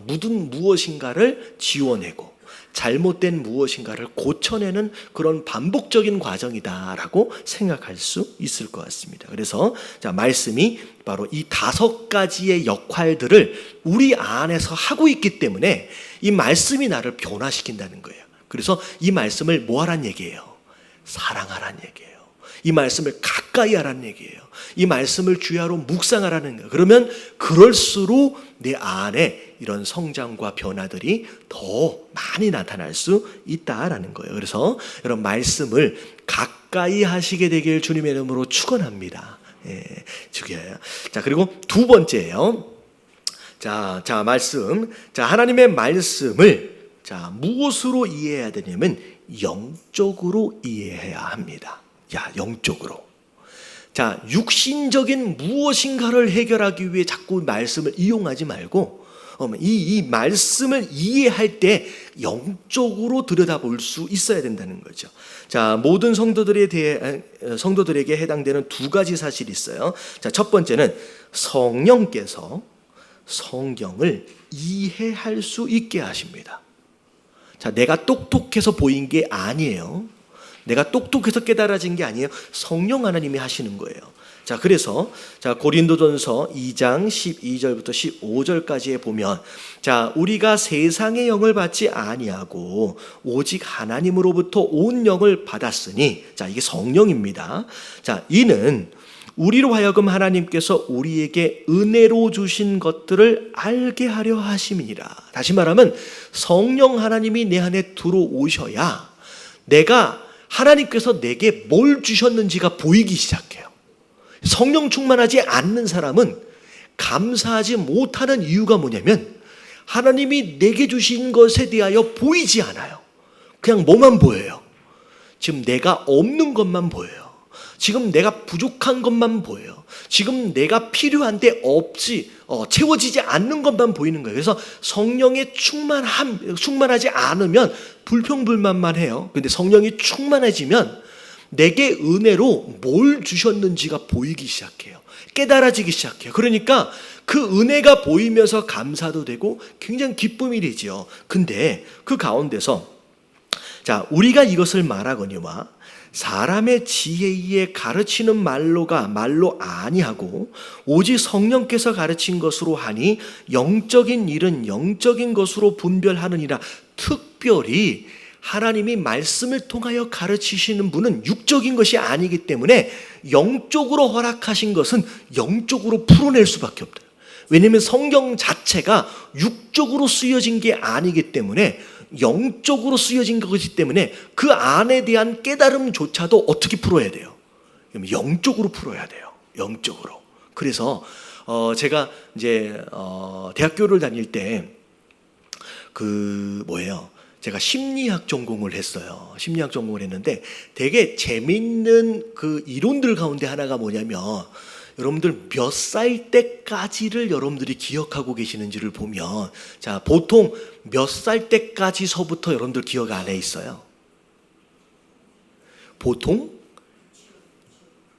묻은 무엇인가를 지워내고 잘못된 무엇인가를 고쳐내는 그런 반복적인 과정이다라고 생각할 수 있을 것 같습니다. 그래서 자, 말씀이 바로 이 5가지의 역할들을 우리 안에서 하고 있기 때문에 이 말씀이 나를 변화시킨다는 거예요. 그래서 이 말씀을 뭐 하란 얘기예요? 사랑하란 얘기예요. 이 말씀을 가까이 하라는 얘기예요. 이 말씀을 주야로 묵상하라는 거예요. 그러면 그럴수록 내 안에 이런 성장과 변화들이 더 많이 나타날 수 있다라는 거예요. 그래서 여러분 말씀을 가까이 하시게 되길 주님의 이름으로 축원합니다. 죽여요. 자, 그리고 두 번째예요. 자, 말씀. 자, 하나님의 말씀을 자, 무엇으로 이해해야 되냐면 영적으로 이해해야 합니다. 영적으로. 자, 육신적인 무엇인가를 해결하기 위해 자꾸 말씀을 이용하지 말고 이 말씀을 이해할 때 영적으로 들여다볼 수 있어야 된다는 거죠. 자, 모든 성도들에게 해당되는 2가지 사실이 있어요. 자, 첫 번째는 성령께서 성경을 이해할 수 있게 하십니다. 자, 내가 똑똑해서 보인 게 아니에요. 내가 똑똑해서 깨달아진 게 아니에요. 성령 하나님이 하시는 거예요. 자, 그래서 자, 고린도전서 2장 12절부터 15절까지에 보면 자, 우리가 세상의 영을 받지 아니하고 오직 하나님으로부터 온 영을 받았으니 자, 이게 성령입니다. 자, 이는 우리로 하여금 하나님께서 우리에게 은혜로 주신 것들을 알게 하려 하심이니라. 다시 말하면 성령 하나님이 내 안에 들어오셔야 내가 하나님께서 내게 뭘 주셨는지가 보이기 시작해요. 성령 충만하지 않는 사람은 감사하지 못하는 이유가 뭐냐면 하나님이 내게 주신 것에 대하여 보이지 않아요. 그냥 뭐만 보여요. 지금 내가 없는 것만 보여요. 지금 내가 부족한 것만 보여요. 지금 내가 필요한데 없지 채워지지 않는 것만 보이는 거예요. 그래서 성령의 충만하지 않으면 불평불만만 해요. 근데 성령이 충만해지면 내게 은혜로 뭘 주셨는지가 보이기 시작해요. 깨달아지기 시작해요. 그러니까 그 은혜가 보이면서 감사도 되고 굉장히 기쁨이 되죠. 근데 그 가운데서 자, 우리가 이것을 말하거니와 사람의 지혜에 가르치는 말로 아니하고 오직 성령께서 가르친 것으로 하니 영적인 일은 영적인 것으로 분별하느니라. 특별히 하나님이 말씀을 통하여 가르치시는 분은 육적인 것이 아니기 때문에 영적으로 허락하신 것은 영적으로 풀어낼 수밖에 없대요. 왜냐하면 성경 자체가 육적으로 쓰여진 게 아니기 때문에 영적으로 쓰여진 것이기 때문에 그 안에 대한 깨달음조차도 어떻게 풀어야 돼요? 영적으로 풀어야 돼요. 영적으로. 그래서 제가 이제 대학교를 다닐 때 제가 심리학 전공을 했어요. 심리학 전공을 했는데 되게 재밌는 그 이론들 가운데 하나가 뭐냐면 여러분들 몇 살 때까지를 여러분들이 기억하고 계시는지를 보면, 자, 보통 몇 살 때까지서부터 여러분들 기억 안에 있어요? 보통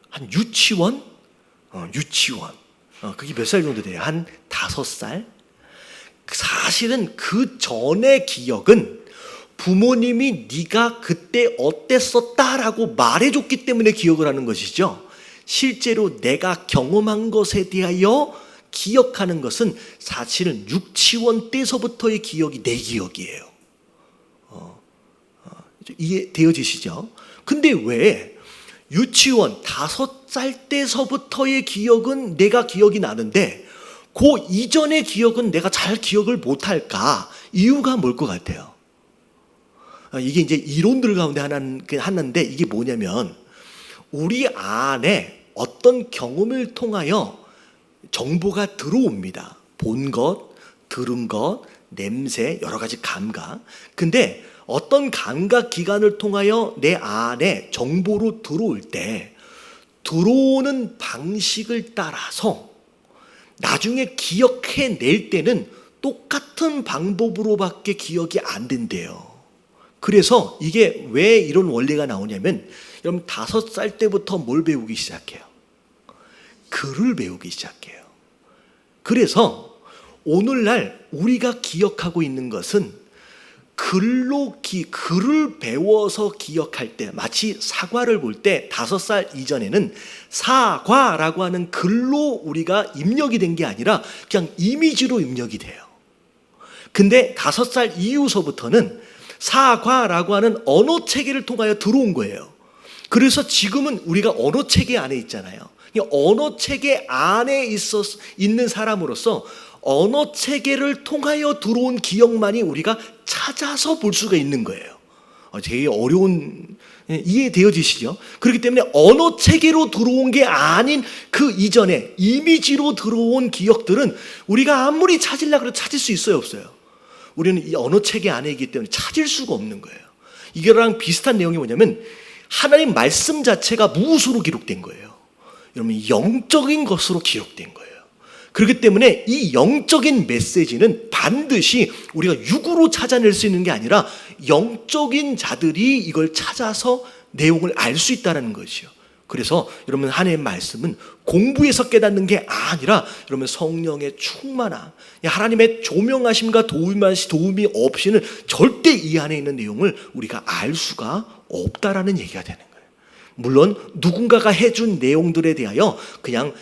한 유치원? 유치원. 그게 몇 살 정도 돼요? 한 5살? 사실은 그 전의 기억은 부모님이 네가 그때 어땠었다라고 말해줬기 때문에 기억을 하는 것이죠. 실제로 내가 경험한 것에 대하여 기억하는 것은 사실은 유치원 때서부터의 기억이 내 기억이에요. 이해되어지시죠? 근데 왜 유치원 5살 때서부터의 기억은 내가 기억이 나는데 그 이전의 기억은 내가 잘 기억을 못할까? 이유가 뭘 것 같아요? 이게 이제 이론들 가운데 하나인데 이게 뭐냐면 우리 안에 어떤 경험을 통하여 정보가 들어옵니다. 본 것, 들은 것, 냄새, 여러 가지 감각. 근데 어떤 감각 기관을 통하여 내 안에 정보로 들어올 때 들어오는 방식을 따라서 나중에 기억해낼 때는 똑같은 방법으로밖에 기억이 안 된대요. 그래서 이게 왜 이런 원리가 나오냐면 여러분 5살 때부터 뭘 배우기 시작해요? 글을 배우기 시작해요. 그래서 오늘날 우리가 기억하고 있는 것은 글을 배워서 기억할 때, 마치 사과를 볼 때 5살 이전에는 사과라고 하는 글로 우리가 입력이 된 게 아니라 그냥 이미지로 입력이 돼요. 근데 5살 이후서부터는 사과라고 하는 언어 체계를 통하여 들어온 거예요. 그래서 지금은 우리가 언어 체계 안에 있잖아요. 언어 체계 안에 있는 사람으로서 언어 체계를 통하여 들어온 기억만이 우리가 찾아서 볼 수가 있는 거예요. 되게 어려운, 이해되어지시죠? 그렇기 때문에 언어 체계로 들어온 게 아닌 그 이전에 이미지로 들어온 기억들은 우리가 아무리 찾으려고 해도 찾을 수 있어요, 없어요? 우리는 이 언어 체계 안에 있기 때문에 찾을 수가 없는 거예요. 이거랑 비슷한 내용이 뭐냐면 하나님 말씀 자체가 무엇으로 기록된 거예요? 여러분, 영적인 것으로 기록된 거예요. 그렇기 때문에 이 영적인 메시지는 반드시 우리가 육으로 찾아낼 수 있는 게 아니라 영적인 자들이 이걸 찾아서 내용을 알 수 있다는 것이요. 그래서 여러분 하나님의 말씀은 공부해서 깨닫는 게 아니라 여러분 성령의 충만함, 하나님의 조명하심과 도움이 없이는 절대 이 안에 있는 내용을 우리가 알 수가 없다라는 얘기가 되는 거예요. 물론 누군가가 해준 내용들에 대하여 그냥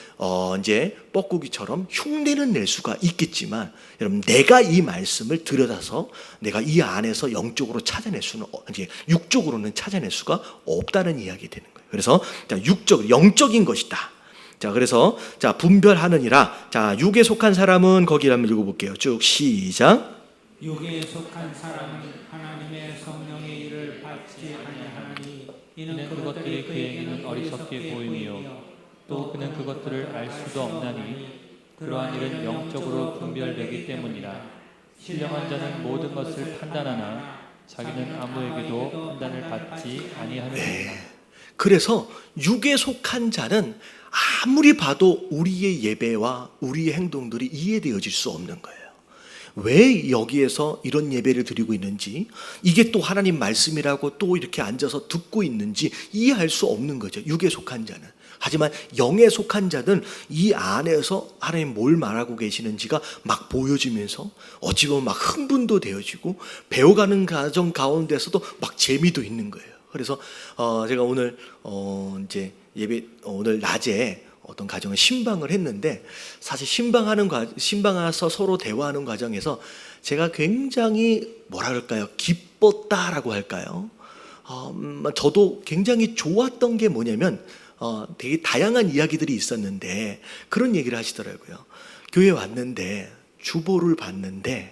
이제 뻐꾸기처럼 흉내는 낼 수가 있겠지만 여러분 내가 이 말씀을 들여다서 내가 이 안에서 영적으로 찾아낼 수는 이제 육적으로는 찾아낼 수가 없다는 이야기 되는 거예요. 그래서 영적인 것이다. 자, 그래서 자 분별하느니라. 자, 육에 속한 사람은 거기 한번 읽어볼게요. 쭉 시작. 육에 속한 사람은 하나님의 성령의 일을 받지 아니하나니 이는 그것들이 그에게는 어리석게 보임이요 또 그는 그것들을 알 수도 없나니 그러한 일은 영적으로 분별되기 때문이라. 신령한 자는 모든 것을 판단하나 자기는 아무에게도 판단을 받지 아니하느니라. 그래서 육에 속한 자는 아무리 봐도 우리의 예배와 우리의 행동들이 이해되어질 수 없는 거예요. 왜 여기에서 이런 예배를 드리고 있는지, 이게 또 하나님 말씀이라고 또 이렇게 앉아서 듣고 있는지 이해할 수 없는 거죠, 육에 속한 자는. 하지만 영에 속한 자는 이 안에서 하나님 뭘 말하고 계시는지가 막 보여지면서 어찌 보면 막 흥분도 되어지고 배워가는 과정 가운데서도 막 재미도 있는 거예요. 그래서 제가 오늘 이제 오늘 낮에 어떤 가정을 신방을 했는데, 사실 신방해서 서로 대화하는 과정에서 제가 굉장히 뭐라 그럴까요? 기뻤다라고 할까요? 저도 굉장히 좋았던 게 뭐냐면 되게 다양한 이야기들이 있었는데 그런 얘기를 하시더라고요. 교회 왔는데 주보를 봤는데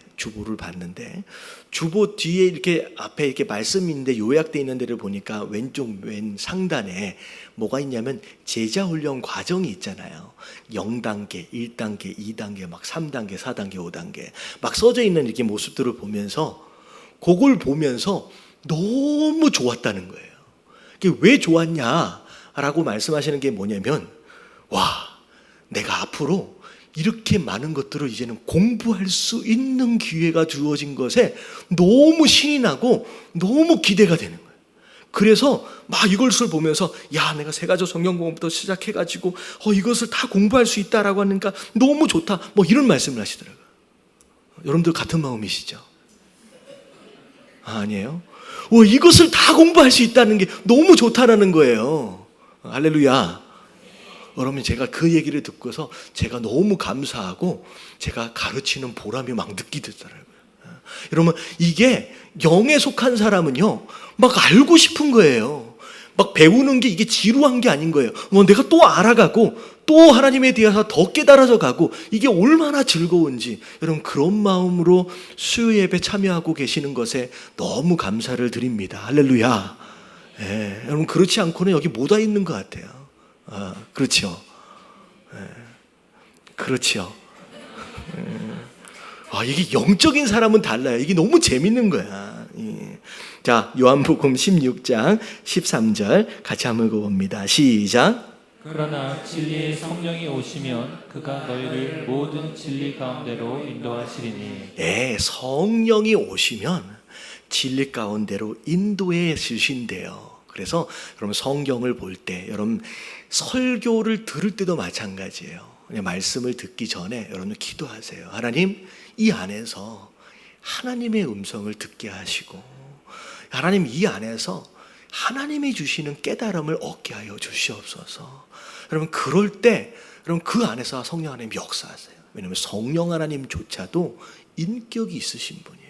주보 뒤에 이렇게 앞에 이렇게 말씀이 있는데 요약되어 있는 데를 보니까 왼 상단에 뭐가 있냐면 제자 훈련 과정이 있잖아요. 0단계, 1단계, 2단계, 막 3단계, 4단계, 5단계 막 써져 있는 이렇게 모습들을 보면서 그걸 보면서 너무 좋았다는 거예요. 이게 왜 좋았냐라고 말씀하시는 게 뭐냐면, 와, 내가 앞으로 이렇게 많은 것들을 이제는 공부할 수 있는 기회가 주어진 것에 너무 신이 나고 너무 기대가 되는 거예요. 그래서 막 이것을 보면서 야, 내가 세가지 성경 공부부터 시작해가지고 이것을 다 공부할 수 있다라고 하니까 너무 좋다, 뭐 이런 말씀을 하시더라고요. 여러분들 같은 마음이시죠? 아니에요? 이것을 다 공부할 수 있다는 게 너무 좋다라는 거예요. 할렐루야. 여러분, 제가 그 얘기를 듣고서 제가 너무 감사하고 제가 가르치는 보람이 막 느끼더라고요. 여러분, 이게 영에 속한 사람은요, 막 알고 싶은 거예요. 막 배우는 게 이게 지루한 게 아닌 거예요. 내가 또 알아가고 또 하나님에 대해서 더 깨달아져 가고 이게 얼마나 즐거운지, 여러분 그런 마음으로 수요 예배 참여하고 계시는 것에 너무 감사를 드립니다. 할렐루야. 예, 여러분 그렇지 않고는 여기 못 와 있는 것 같아요. 그렇죠. 예, 그렇죠. 이게 영적인 사람은 달라요. 이게 너무 재밌는 거야. 예. 자, 요한복음 16장 13절 같이 한번 읽어봅니다. 시작. 그러나 진리의 성령이 오시면 그가 너희를 모든 진리 가운데로 인도하시리니. 예, 성령이 오시면 진리 가운데로 인도해 주신대요. 그래서 여러분 성경을 볼 때, 여러분 설교를 들을 때도 마찬가지예요. 말씀을 듣기 전에 여러분 기도하세요. 하나님, 이 안에서 하나님의 음성을 듣게 하시고, 하나님 이 안에서 하나님이 주시는 깨달음을 얻게 하여 주시옵소서. 여러분 그럴 때 여러분 그 안에서 성령 하나님 역사하세요. 왜냐하면 성령 하나님조차도 인격이 있으신 분이에요.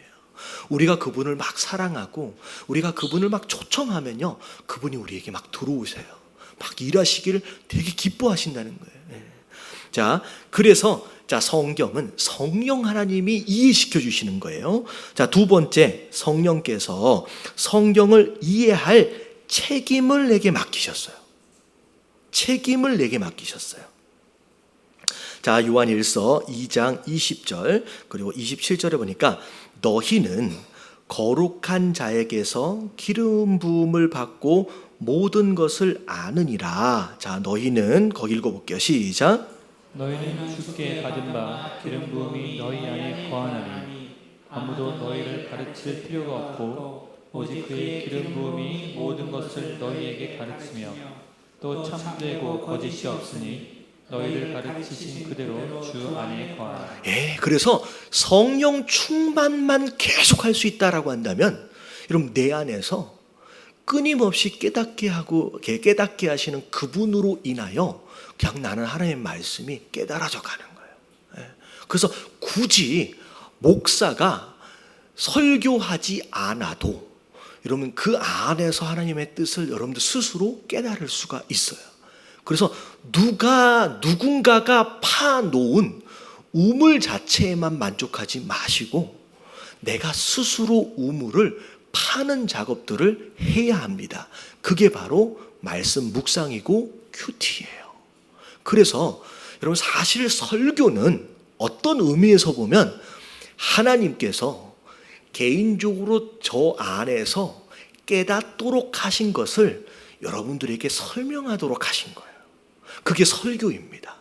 우리가 그분을 막 사랑하고 우리가 그분을 막 초청하면요, 그분이 우리에게 막 들어오세요. 막 일하시기를 되게 기뻐하신다는 거예요. 네. 자, 그래서 성경은 성령 하나님이 이해시켜 주시는 거예요. 자, 두 번째, 성령께서 성경을 이해할 책임을 내게 맡기셨어요. 책임을 내게 맡기셨어요. 자, 요한일서 2장 20절 그리고 27절에 보니까 너희는 거룩한 자에게서 기름 부음을 받고 모든 것을 아느니라. 자, 너희는 거기 읽어볼게요. 시작. 너희는 주께 받은 바 기름 부음이 너희 안에 거하나니 아무도 너희를 가르칠 필요가 없고 오직 그의 기름 부음이 모든 것을 너희에게 가르치며 또 참되고 거짓이 없으니 너희를 가르치신 그대로 주 안에 거하라. 예, 그래서 성령 충만만 계속할 수 있다라고 한다면, 여러분 내 안에서 끊임없이 깨닫게 하시는 그분으로 인하여 그냥 나는 하나님의 말씀이 깨달아져 가는 거예요. 예. 그래서 굳이 목사가 설교하지 않아도 여러분 그 안에서 하나님의 뜻을 여러분들 스스로 깨달을 수가 있어요. 그래서 누군가가 파놓은 우물 자체에만 만족하지 마시고 내가 스스로 우물을 파는 작업들을 해야 합니다. 그게 바로 말씀 묵상이고 큐티예요. 그래서 여러분 사실 설교는 어떤 의미에서 보면 하나님께서 개인적으로 저 안에서 깨닫도록 하신 것을 여러분들에게 설명하도록 하신 거예요. 그게 설교입니다.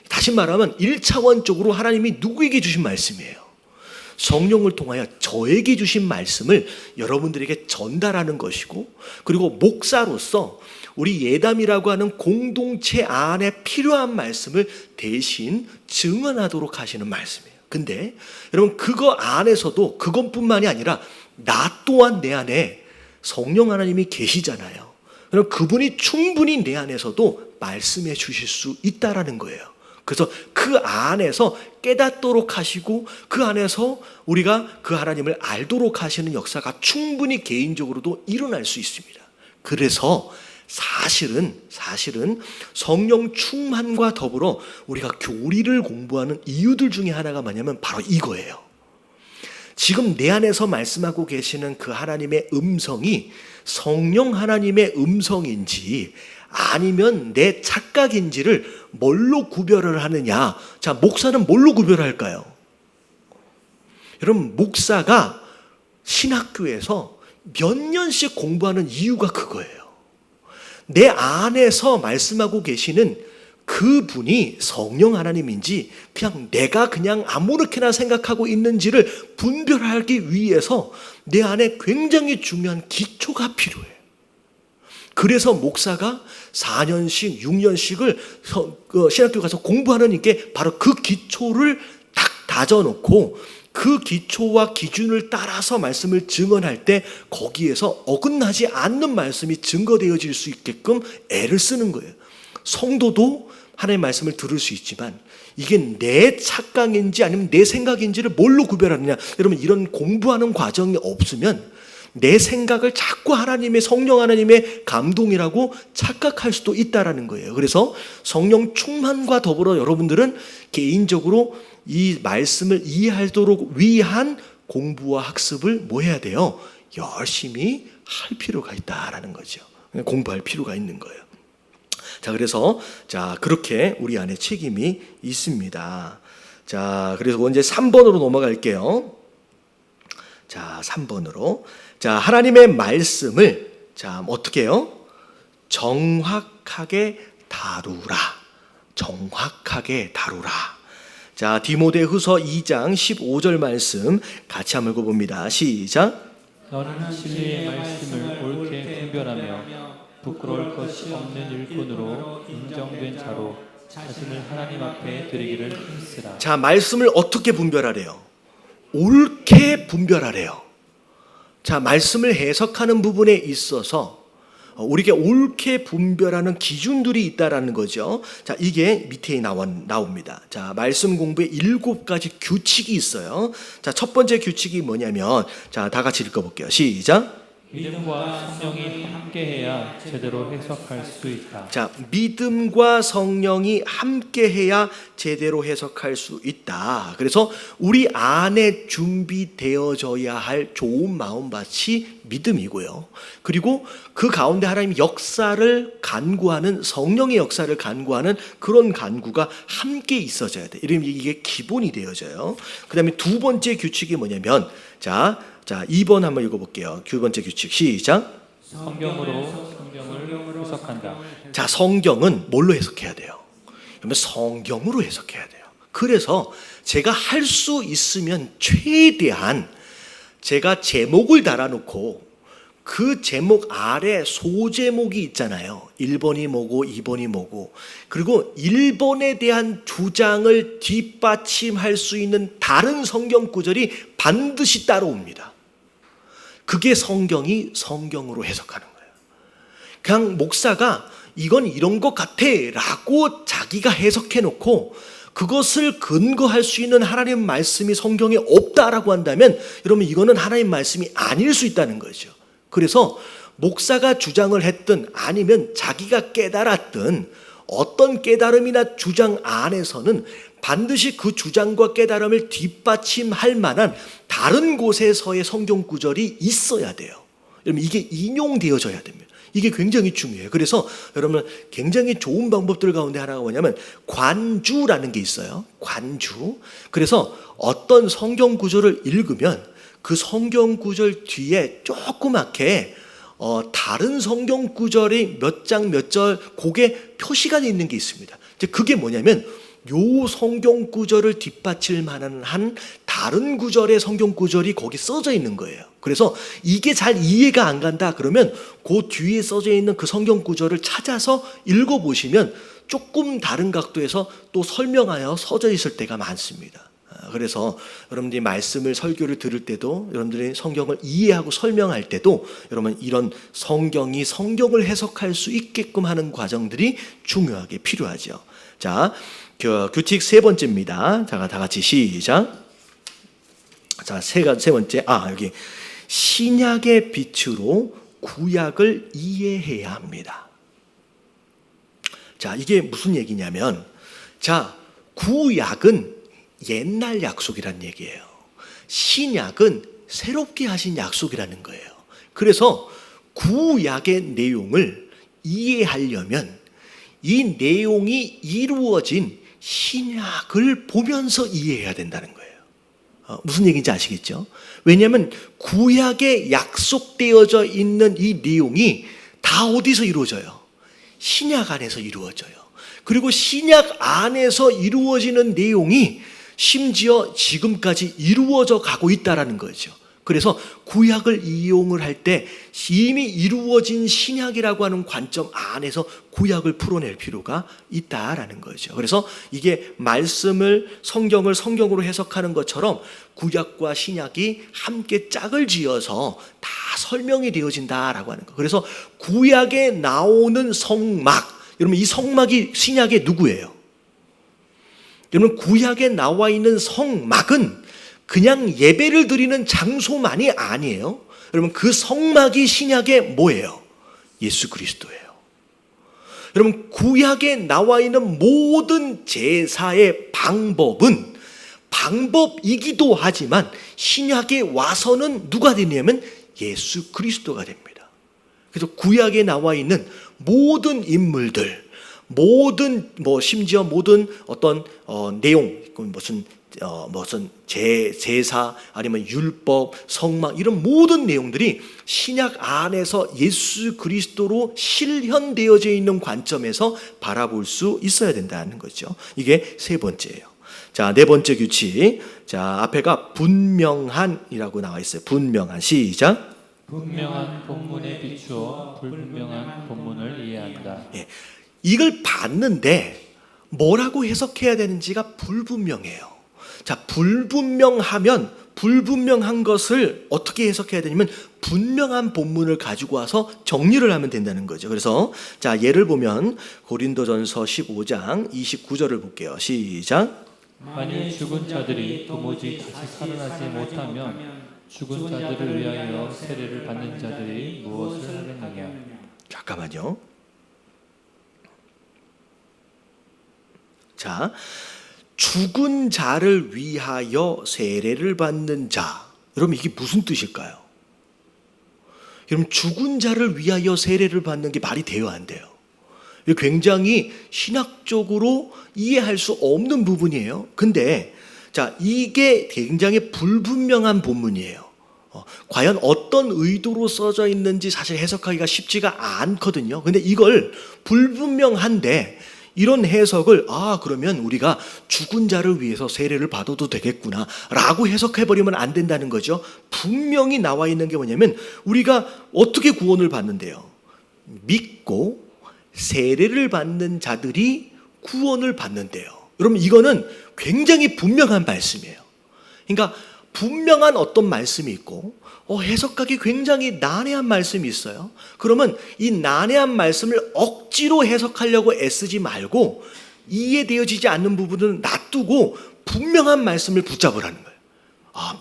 다시 말하면 1차원적으로 하나님이 누구에게 주신 말씀이에요? 성령을 통하여 저에게 주신 말씀을 여러분들에게 전달하는 것이고, 그리고 목사로서 우리 예담이라고 하는 공동체 안에 필요한 말씀을 대신 증언하도록 하시는 말씀이에요. 근데 여러분 그거 안에서도 그것뿐만이 아니라 나 또한 내 안에 성령 하나님이 계시잖아요. 여러분 그분이 충분히 내 안에서도 말씀해 주실 수 있다라는 거예요. 그래서 그 안에서 깨닫도록 하시고 그 안에서 우리가 그 하나님을 알도록 하시는 역사가 충분히 개인적으로도 일어날 수 있습니다. 그래서 사실은 성령 충만과 더불어 우리가 교리를 공부하는 이유들 중에 하나가 뭐냐면 바로 이거예요. 지금 내 안에서 말씀하고 계시는 그 하나님의 음성이 성령 하나님의 음성인지 아니면 내 착각인지를 뭘로 구별을 하느냐. 자, 목사는 뭘로 구별할까요? 여러분 목사가 신학교에서 몇 년씩 공부하는 이유가 그거예요. 내 안에서 말씀하고 계시는 그분이 성령 하나님인지 그냥 내가 그냥 아무렇게나 생각하고 있는지를 분별하기 위해서 내 안에 굉장히 중요한 기초가 필요해요. 그래서 목사가 4년씩 6년씩을 신학교 가서 공부하는 게 바로 그 기초를 딱 다져놓고 그 기초와 기준을 따라서 말씀을 증언할 때 거기에서 어긋나지 않는 말씀이 증거되어질 수 있게끔 애를 쓰는 거예요. 성도도 하나님의 말씀을 들을 수 있지만 이게 내 착각인지 아니면 내 생각인지를 뭘로 구별하느냐. 여러분, 이런 공부하는 과정이 없으면 내 생각을 자꾸 하나님의 성령 하나님의 감동이라고 착각할 수도 있다라는 거예요. 그래서 성령 충만과 더불어 여러분들은 개인적으로 이 말씀을 이해하도록 위한 공부와 학습을 뭐 해야 돼요? 열심히 할 필요가 있다라는 거죠. 공부할 필요가 있는 거예요. 자, 그래서 그렇게 우리 안에 책임이 있습니다. 자, 그래서 이제 3번으로 넘어갈게요. 자, 3번으로. 자, 하나님의 말씀을 어떻게 해요? 정확하게 다루라. 정확하게 다루라. 자, 디모데후서 2장 15절 말씀 같이 한번 읽어봅니다. 시작. 너는 진리의 말씀을 옳게 분별하며 부끄러울 것이 없는 일꾼으로 인정된 자로 자신을 하나님 앞에 드리기를 힘쓰라. 자, 말씀을 어떻게 분별하래요? 옳게 분별하래요. 자, 말씀을 해석하는 부분에 있어서 우리가 옳게 분별하는 기준들이 있다라는 거죠. 자, 이게 밑에 나옵니다. 자, 말씀 공부에 7가지 규칙이 있어요. 자, 첫 번째 규칙이 뭐냐면, 자, 다 같이 읽어볼게요. 시작. 믿음과 성령이 함께해야 제대로 해석할 수 있다. 자, 믿음과 성령이 함께해야 제대로 해석할 수 있다. 그래서 우리 안에 준비되어져야 할 좋은 마음밭이 믿음이고요. 그리고 그 가운데 하나님의 역사를 간구하는, 성령의 역사를 간구하는 그런 간구가 함께 있어져야 돼. 이러면 이게 기본이 되어져요. 그 다음에 두 번째 규칙이 뭐냐면, 자, 2번 한번 읽어볼게요. 두 번째 규칙 시작. 성경으로 성경을 해석한다. 자, 성경은 뭘로 해석해야 돼요? 그러면 성경으로 해석해야 돼요. 그래서 제가 할 수 있으면 최대한 제가 제목을 달아놓고 그 제목 아래 소제목이 있잖아요. 1번이 뭐고 2번이 뭐고, 그리고 1번에 대한 주장을 뒷받침할 수 있는 다른 성경 구절이 반드시 따라옵니다. 그게 성경이 성경으로 해석하는 거예요. 그냥 목사가 이건 이런 것 같아 라고 자기가 해석해 놓고 그것을 근거할 수 있는 하나님 말씀이 성경에 없다라고 한다면 여러분, 이거는 하나님 말씀이 아닐 수 있다는 거죠. 그래서 목사가 주장을 했든 아니면 자기가 깨달았든 어떤 깨달음이나 주장 안에서는 반드시 그 주장과 깨달음을 뒷받침할 만한 다른 곳에서의 성경 구절이 있어야 돼요. 여러분, 이게 인용되어져야 됩니다. 이게 굉장히 중요해요. 그래서 여러분, 굉장히 좋은 방법들 가운데 하나가 뭐냐면 관주라는 게 있어요. 관주. 그래서 어떤 성경 구절을 읽으면 그 성경 구절 뒤에 조그맣게 다른 성경 구절이 몇 장 몇 절 그게 표시가 되어 있는 게 있습니다. 이제 그게 뭐냐면 요 성경 구절을 뒷받칠 만한 한 다른 구절의 성경 구절이 거기 써져 있는 거예요. 그래서 이게 잘 이해가 안 간다 그러면 그 뒤에 써져 있는 그 성경 구절을 찾아서 읽어보시면 조금 다른 각도에서 또 설명하여 써져 있을 때가 많습니다. 그래서 여러분들이 말씀을 설교를 들을 때도, 여러분들이 성경을 이해하고 설명할 때도 여러분 이런 성경이 성경을 해석할 수 있게끔 하는 과정들이 중요하게 필요하죠. 자, 규칙 세 번째입니다. 자, 다 같이 시작. 자, 세 번째. 여기 신약의 빛으로 구약을 이해해야 합니다. 자, 이게 무슨 얘기냐면, 자, 구약은 옛날 약속이란 얘기예요. 신약은 새롭게 하신 약속이라는 거예요. 그래서 구약의 내용을 이해하려면 이 내용이 이루어진 신약을 보면서 이해해야 된다는 거예요. 무슨 얘기인지 아시겠죠? 왜냐하면 구약에 약속되어져 있는 이 내용이 다 어디서 이루어져요? 신약 안에서 이루어져요. 그리고 신약 안에서 이루어지는 내용이 심지어 지금까지 이루어져 가고 있다라는 거죠. 그래서 구약을 이용을 할 때 이미 이루어진 신약이라고 하는 관점 안에서 구약을 풀어낼 필요가 있다라는 거죠. 그래서 이게 성경을 성경으로 해석하는 것처럼 구약과 신약이 함께 짝을 지어서 다 설명이 되어진다라고 하는 거. 그래서 구약에 나오는 성막, 여러분 이 성막이 신약의 누구예요? 여러분 구약에 나와 있는 성막은 그냥 예배를 드리는 장소만이 아니에요. 여러분 그 성막이 신약의 뭐예요? 예수 그리스도예요. 여러분 구약에 나와 있는 모든 제사의 방법은 방법이기도 하지만 신약에 와서는 누가 되냐면 예수 그리스도가 됩니다. 그래서 구약에 나와 있는 모든 인물들, 심지어 모든 어떤 내용, 무슨 제사 아니면 율법, 성막 이런 모든 내용들이 신약 안에서 예수 그리스도로 실현되어져 있는 관점에서 바라볼 수 있어야 된다는 거죠. 이게 세 번째예요. 자, 네 번째 규칙. 자, 앞에가 분명한이라고 나와 있어요. 분명한. 시작. 분명한 본문에 비추어 불분명한 본문을 이해한다. 예, 이걸 봤는데 뭐라고 해석해야 되는지가 불분명해요. 자, 불분명하면 불분명한 것을 어떻게 해석해야 되냐면 분명한 본문을 가지고 와서 정리를 하면 된다는 거죠. 그래서 자, 예를 보면 고린도전서 15장 29절을 볼게요. 시작. 만일 죽은 자들이 도무지 다시 살아나지 못하면 죽은 자들을 위하여 세례를 받는 자들이 무엇을 하겠느냐. 잠깐만요. 자, 죽은 자를 위하여 세례를 받는 자. 여러분 이게 무슨 뜻일까요? 여러분 죽은 자를 위하여 세례를 받는 게 말이 돼요, 안 돼요? 굉장히 신학적으로 이해할 수 없는 부분이에요. 근데 자, 이게 굉장히 불분명한 본문이에요. 과연 어떤 의도로 써져 있는지 사실 해석하기가 쉽지가 않거든요. 근데 이걸 불분명한데 이런 해석을 그러면 우리가 죽은 자를 위해서 세례를 받아도 되겠구나 라고 해석해버리면 안 된다는 거죠. 분명히 나와 있는 게 뭐냐면 우리가 어떻게 구원을 받는데요? 믿고 세례를 받는 자들이 구원을 받는데요. 여러분 이거는 굉장히 분명한 말씀이에요. 그러니까 분명한 어떤 말씀이 있고 해석하기 굉장히 난해한 말씀이 있어요. 그러면 이 난해한 말씀을 억지로 해석하려고 애쓰지 말고 이해되어지지 않는 부분은 놔두고 분명한 말씀을 붙잡으라는 거예요.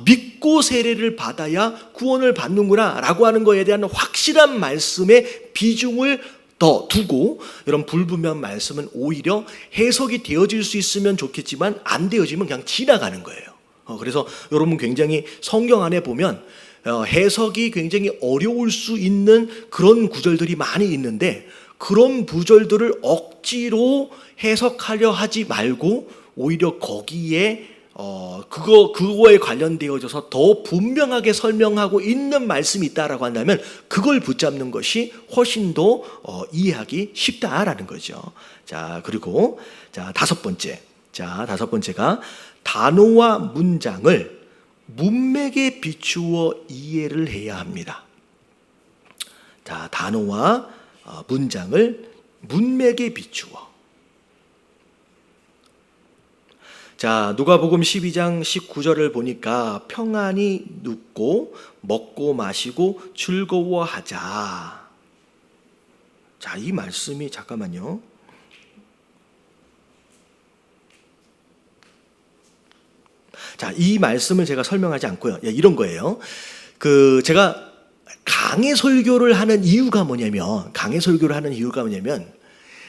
믿고 세례를 받아야 구원을 받는구나 라고 하는 거에 대한 확실한 말씀에 비중을 더 두고 이런 불분명한 말씀은 오히려 해석이 되어질 수 있으면 좋겠지만 안 되어지면 그냥 지나가는 거예요. 그래서 여러분 굉장히 성경 안에 보면 해석이 굉장히 어려울 수 있는 그런 구절들이 많이 있는데 그런 구절들을 억지로 해석하려 하지 말고 오히려 거기에 그거에 관련되어져서 더 분명하게 설명하고 있는 말씀이 있다라고 한다면 그걸 붙잡는 것이 훨씬 더 이해하기 쉽다라는 거죠. 자, 그리고 다섯 번째가 단어와 문장을 문맥에 비추어 이해를 해야 합니다. 자, 단어와 문장을 문맥에 비추어. 자, 누가복음 12장 19절을 보니까 평안히 눕고 먹고 마시고 즐거워하자. 자, 이 말씀이 잠깐만요. 자, 이 말씀을 제가 설명하지 않고요. 이런 거예요. 제가 강해 설교를 하는 이유가 뭐냐면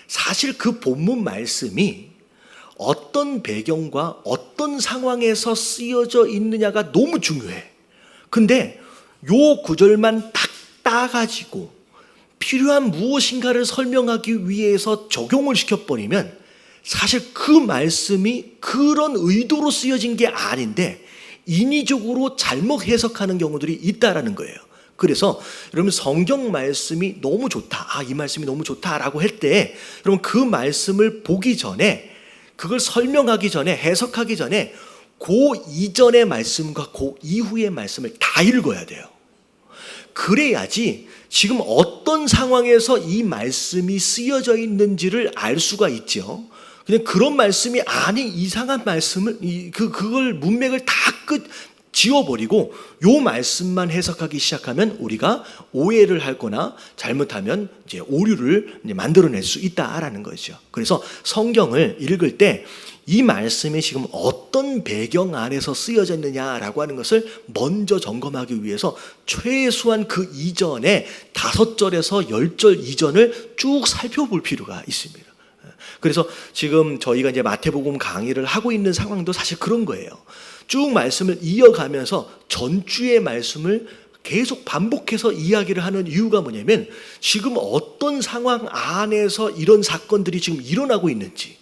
사실 그 본문 말씀이 어떤 배경과 어떤 상황에서 쓰여져 있느냐가 너무 중요해. 근데 요 구절만 딱 따가지고 필요한 무엇인가를 설명하기 위해서 적용을 시켜버리면 사실 그 말씀이 그런 의도로 쓰여진 게 아닌데 인위적으로 잘못 해석하는 경우들이 있다라는 거예요. 그래서 여러분 성경 말씀이 너무 좋다, 이 말씀이 너무 좋다라고 할 때 여러분 그 말씀을 보기 전에, 그걸 설명하기 전에, 해석하기 전에 그 이전의 말씀과 그 이후의 말씀을 다 읽어야 돼요. 그래야지 지금 어떤 상황에서 이 말씀이 쓰여져 있는지를 알 수가 있죠. 그냥 그런 말씀이 아닌 이상한 말씀을, 그걸 문맥을 다 지워버리고 요 말씀만 해석하기 시작하면 우리가 오해를 하거나 잘못하면 이제 오류를 만들어낼 수 있다라는 거죠. 그래서 성경을 읽을 때 이 말씀이 지금 어떤 배경 안에서 쓰여져 있느냐라고 하는 것을 먼저 점검하기 위해서 최소한 그 이전에 5절에서 10절 이전을 쭉 살펴볼 필요가 있습니다. 그래서 지금 저희가 이제 마태복음 강의를 하고 있는 상황도 사실 그런 거예요. 쭉 말씀을 이어가면서 전주의 말씀을 계속 반복해서 이야기를 하는 이유가 뭐냐면 지금 어떤 상황 안에서 이런 사건들이 지금 일어나고 있는지.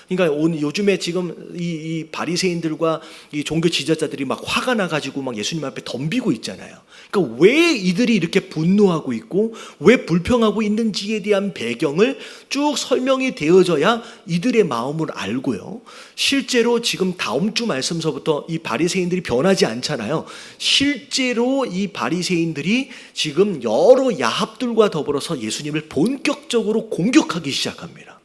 그러니까 오늘 요즘에 지금 이 바리새인들과 이 종교 지도자들이 막 화가 나가지고 막 예수님 앞에 덤비고 있잖아요. 그러니까 왜 이들이 이렇게 분노하고 있고 왜 불평하고 있는지에 대한 배경을 쭉 설명이 되어져야 이들의 마음을 알고요. 실제로 지금 다음 주 말씀서부터 이 바리새인들이 변하지 않잖아요. 실제로 이 바리새인들이 지금 여러 야합들과 더불어서 예수님을 본격적으로 공격하기 시작합니다.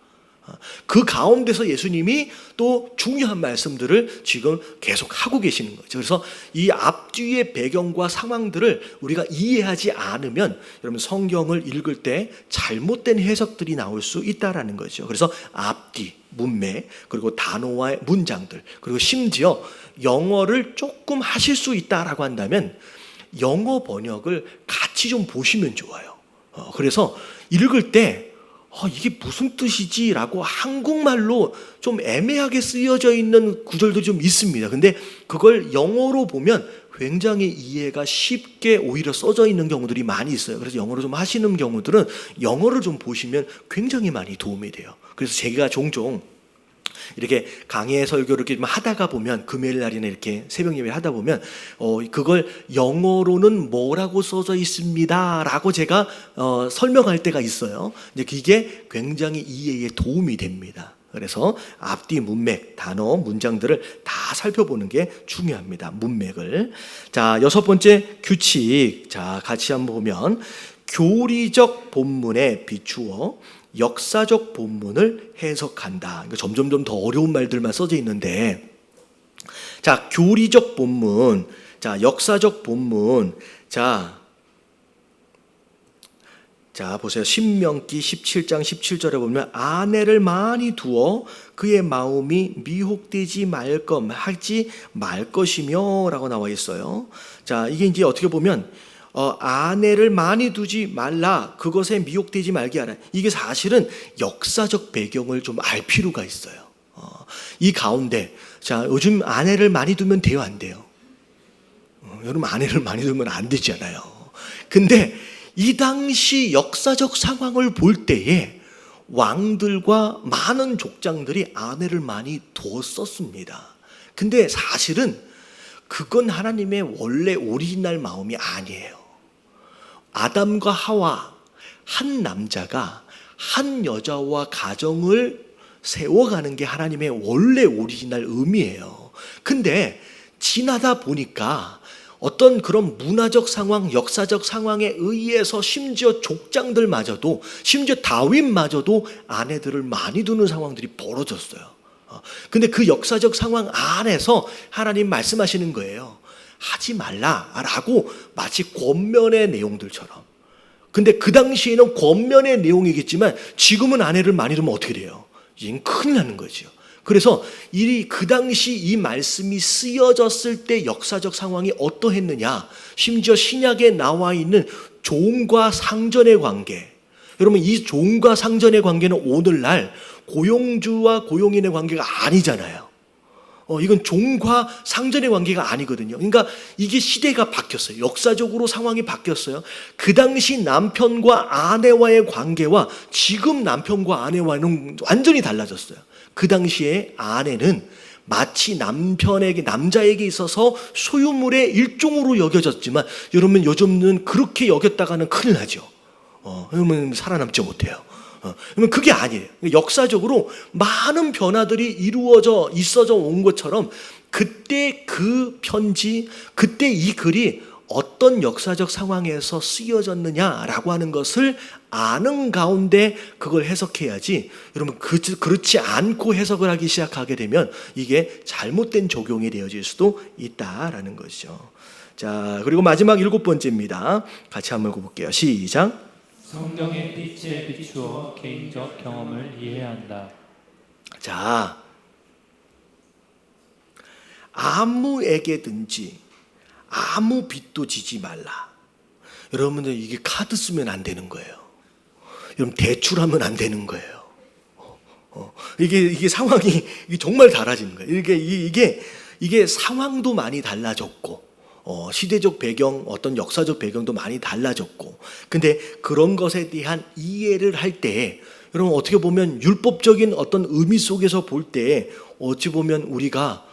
그 가운데서 예수님이 또 중요한 말씀들을 지금 계속 하고 계시는 거죠. 그래서 이 앞뒤의 배경과 상황들을 우리가 이해하지 않으면 여러분 성경을 읽을 때 잘못된 해석들이 나올 수 있다라는 거죠. 그래서 앞뒤, 문맥, 그리고 단어와의 문장들, 그리고 심지어 영어를 조금 하실 수 있다라고 한다면 영어 번역을 같이 좀 보시면 좋아요. 그래서 읽을 때 이게 무슨 뜻이지? 라고 한국말로 좀 애매하게 쓰여져 있는 구절도 좀 있습니다. 근데 그걸 영어로 보면 굉장히 이해가 쉽게 오히려 써져 있는 경우들이 많이 있어요. 그래서 영어로 좀 하시는 경우들은 영어를 좀 보시면 굉장히 많이 도움이 돼요. 그래서 제가 종종 이렇게 강해 설교를 이렇게 하다가 보면 금요일 날이나 이렇게 새벽 예배 하다 보면 그걸 영어로는 뭐라고 써져 있습니다라고 제가 설명할 때가 있어요. 이제 그게 굉장히 이해에 도움이 됩니다. 그래서 앞뒤 문맥, 단어, 문장들을 다 살펴보는 게 중요합니다. 문맥을. 자, 6번째 규칙. 자, 같이 한번 보면 교리적 본문에 비추어 역사적 본문을 해석한다. 그러니까 점점 더 어려운 말들만 써져 있는데, 자, 교리적 본문, 자, 역사적 본문, 자, 보세요. 신명기 17장 17절에 보면 아내를 많이 두어 그의 마음이 미혹되지 하지 말 것이며 라고 나와 있어요. 자, 이게 이제 어떻게 보면 아내를 많이 두지 말라, 그것에 미혹되지 말게 하라. 이게 사실은 역사적 배경을 좀 알 필요가 있어요. 이 가운데 자, 요즘 아내를 많이 두면 돼요, 안 돼요? 여러분 아내를 많이 두면 안 되잖아요. 근데 이 당시 역사적 상황을 볼 때에 왕들과 많은 족장들이 아내를 많이 두었었습니다. 근데 사실은 그건 하나님의 원래 오리지널 마음이 아니에요. 아담과 하와, 한 남자가 한 여자와 가정을 세워가는 게 하나님의 원래 오리지널 의미예요. 근데 지나다 보니까 어떤 그런 문화적 상황, 역사적 상황에 의해서 심지어 족장들마저도, 심지어 다윗마저도 아내들을 많이 두는 상황들이 벌어졌어요. 근데 그 역사적 상황 안에서 하나님 말씀하시는 거예요. 하지 말라라고, 마치 권면의 내용들처럼. 근데 그 당시에는 권면의 내용이겠지만 지금은 아내를 많이 두면 어떻게 돼요? 이젠 큰일 나는 거죠. 그래서 그 당시 이 말씀이 쓰여졌을 때 역사적 상황이 어떠했느냐, 심지어 신약에 나와 있는 종과 상전의 관계, 여러분 이 종과 상전의 관계는 오늘날 고용주와 고용인의 관계가 아니잖아요. 이건 종과 상전의 관계가 아니거든요. 그러니까 이게 시대가 바뀌었어요. 역사적으로 상황이 바뀌었어요. 그 당시 남편과 아내와의 관계와 지금 남편과 아내와는 완전히 달라졌어요. 그 당시에 아내는 마치 남자에게 있어서 소유물의 일종으로 여겨졌지만 여러분 요즘은 그렇게 여겼다가는 큰일 나죠. 그러면 살아남지 못해요. 그러면 그게 아니에요. 역사적으로 많은 변화들이 있어져 온 것처럼 그때 그 편지, 그때 이 글이 어떤 역사적 상황에서 쓰여졌느냐라고 하는 것을 아는 가운데 그걸 해석해야지, 여러분 그렇지 않고 해석을 하기 시작하게 되면 이게 잘못된 적용이 되어질 수도 있다라는 것이죠. 자, 그리고 마지막 7번째입니다. 같이 한번 읽어볼게요. 시작. 성경의 빛에 비추어 개인적 경험을 이해해야 한다. 자, 아무에게든지 아무 빚도 지지 말라. 여러분들 이게 카드 쓰면 안 되는 거예요. 여러분 대출하면 안 되는 거예요. 이게 상황이 이게 정말 달라지는 거예요. 이게 상황도 많이 달라졌고, 시대적 배경, 어떤 역사적 배경도 많이 달라졌고, 근데 그런 것에 대한 이해를 할 때, 여러분 어떻게 보면 율법적인 어떤 의미 속에서 볼 때, 어찌 보면 우리가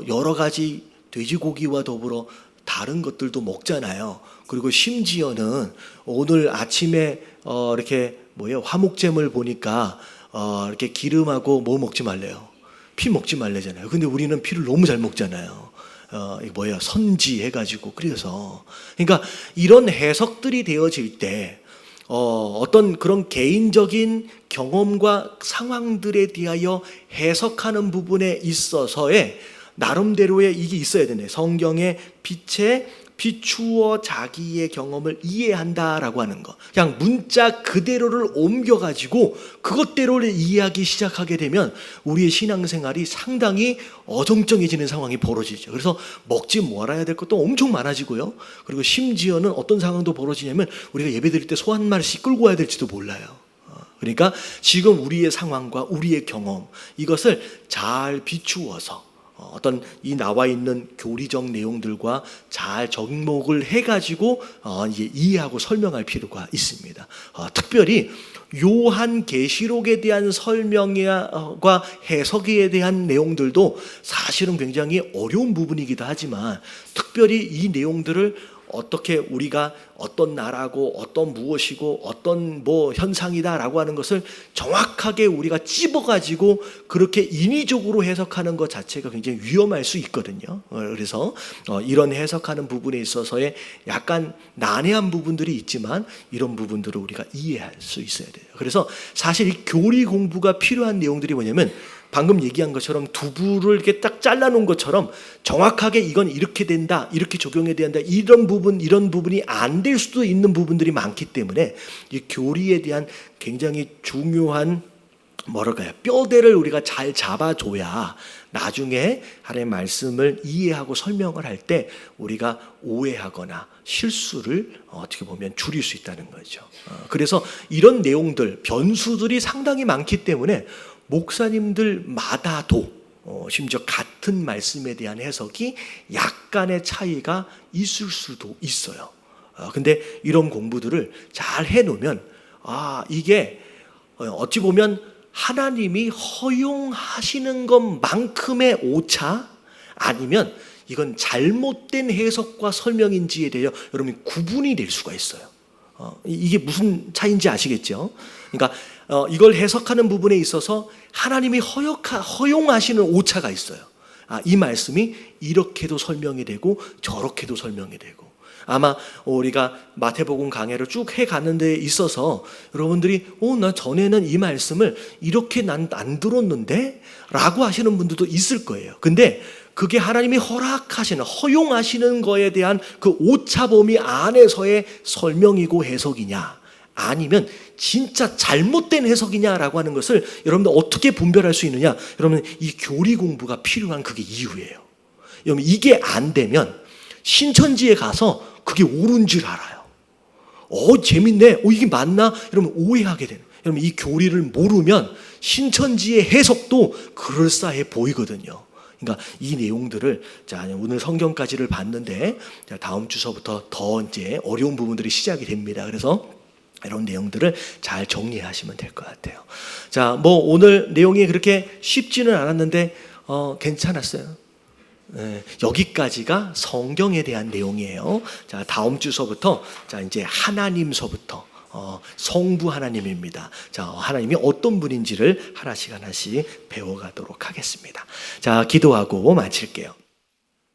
여러 가지 돼지고기와 더불어 다른 것들도 먹잖아요. 그리고 심지어는 오늘 아침에 이렇게 화목잼을 보니까 이렇게 기름하고 뭐 먹지 말래요? 피 먹지 말래잖아요. 근데 우리는 피를 너무 잘 먹잖아요. 선지 해가지고. 그래서 그러니까 이런 해석들이 되어질 때 어떤 그런 개인적인 경험과 상황들에 대하여 해석하는 부분에 있어서의 나름대로의 이게 있어야 되네. 성경의 빛에 비추어 자기의 경험을 이해한다라고 하는 거. 그냥 문자 그대로를 옮겨가지고 그것대로를 이해하기 시작하게 되면 우리의 신앙생활이 상당히 어정쩡해지는 상황이 벌어지죠. 그래서 먹지 말아야 될 것도 엄청 많아지고요. 그리고 심지어는 어떤 상황도 벌어지냐면 우리가 예배드릴 때 소 한 마리씩 끌고 와야 될지도 몰라요. 그러니까 지금 우리의 상황과 우리의 경험, 이것을 잘 비추어서 어떤 이 나와 있는 교리적 내용들과 잘 접목을 해가지고 이해하고 설명할 필요가 있습니다. 특별히 요한계시록에 대한 설명과 해석에 대한 내용들도 사실은 굉장히 어려운 부분이기도 하지만, 특별히 이 내용들을 어떻게 우리가 어떤 나라고 어떤 무엇이고 어떤 현상이다라고 하는 것을 정확하게 우리가 찝어가지고 그렇게 인위적으로 해석하는 것 자체가 굉장히 위험할 수 있거든요. 그래서 이런 해석하는 부분에 있어서의 약간 난해한 부분들이 있지만 이런 부분들을 우리가 이해할 수 있어야 돼요. 그래서 사실 이 교리 공부가 필요한 내용들이 뭐냐면, 방금 얘기한 것처럼 두부를 이렇게 딱 잘라놓은 것처럼 정확하게 이건 이렇게 된다, 이렇게 적용해야 된다, 이런 부분이 안 될 수도 있는 부분들이 많기 때문에 이 교리에 대한 굉장히 중요한 뼈대를 우리가 잘 잡아줘야 나중에 하나님의 말씀을 이해하고 설명을 할 때 우리가 오해하거나 실수를 어떻게 보면 줄일 수 있다는 거죠. 그래서 이런 내용들, 변수들이 상당히 많기 때문에 목사님들마다도 심지어 같은 말씀에 대한 해석이 약간의 차이가 있을 수도 있어요. 근데 이런 공부들을 잘 해놓으면 이게 어찌 보면 하나님이 허용하시는 것만큼의 오차, 아니면 이건 잘못된 해석과 설명인지에 대해 여러분이 구분이 될 수가 있어요. 이게 무슨 차이인지 아시겠죠? 그러니까 이걸 해석하는 부분에 있어서 하나님이 허용하시는 오차가 있어요. 이 말씀이 이렇게도 설명이 되고 저렇게도 설명이 되고, 아마 우리가 마태복음 강해를 쭉 해가는 데 있어서 여러분들이 나 전에는 이 말씀을 이렇게 난 안 들었는데? 라고 하시는 분들도 있을 거예요. 근데 그게 하나님이 허용하시는 거에 대한 그 오차 범위 안에서의 설명이고 해석이냐, 아니면 진짜 잘못된 해석이냐라고 하는 것을 여러분들 어떻게 분별할 수 있느냐? 여러분, 이 교리 공부가 필요한 그게 이유예요. 여러분, 이게 안 되면 신천지에 가서 그게 옳은 줄 알아요. 재밌네. 이게 맞나? 여러분, 오해하게 되는. 여러분, 이 교리를 모르면 신천지의 해석도 그럴싸해 보이거든요. 그러니까 이 내용들을, 자, 오늘 성경까지를 봤는데 다음 주서부터 더 이제 어려운 부분들이 시작이 됩니다. 그래서 이런 내용들을 잘 정리하시면 될 것 같아요. 자, 오늘 내용이 그렇게 쉽지는 않았는데 괜찮았어요. 여기까지가 성경에 대한 내용이에요. 자, 다음 주서부터 자, 이제 하나님서부터 성부 하나님입니다. 자, 하나님이 어떤 분인지를 하나씩 하나씩 배워가도록 하겠습니다. 자, 기도하고 마칠게요.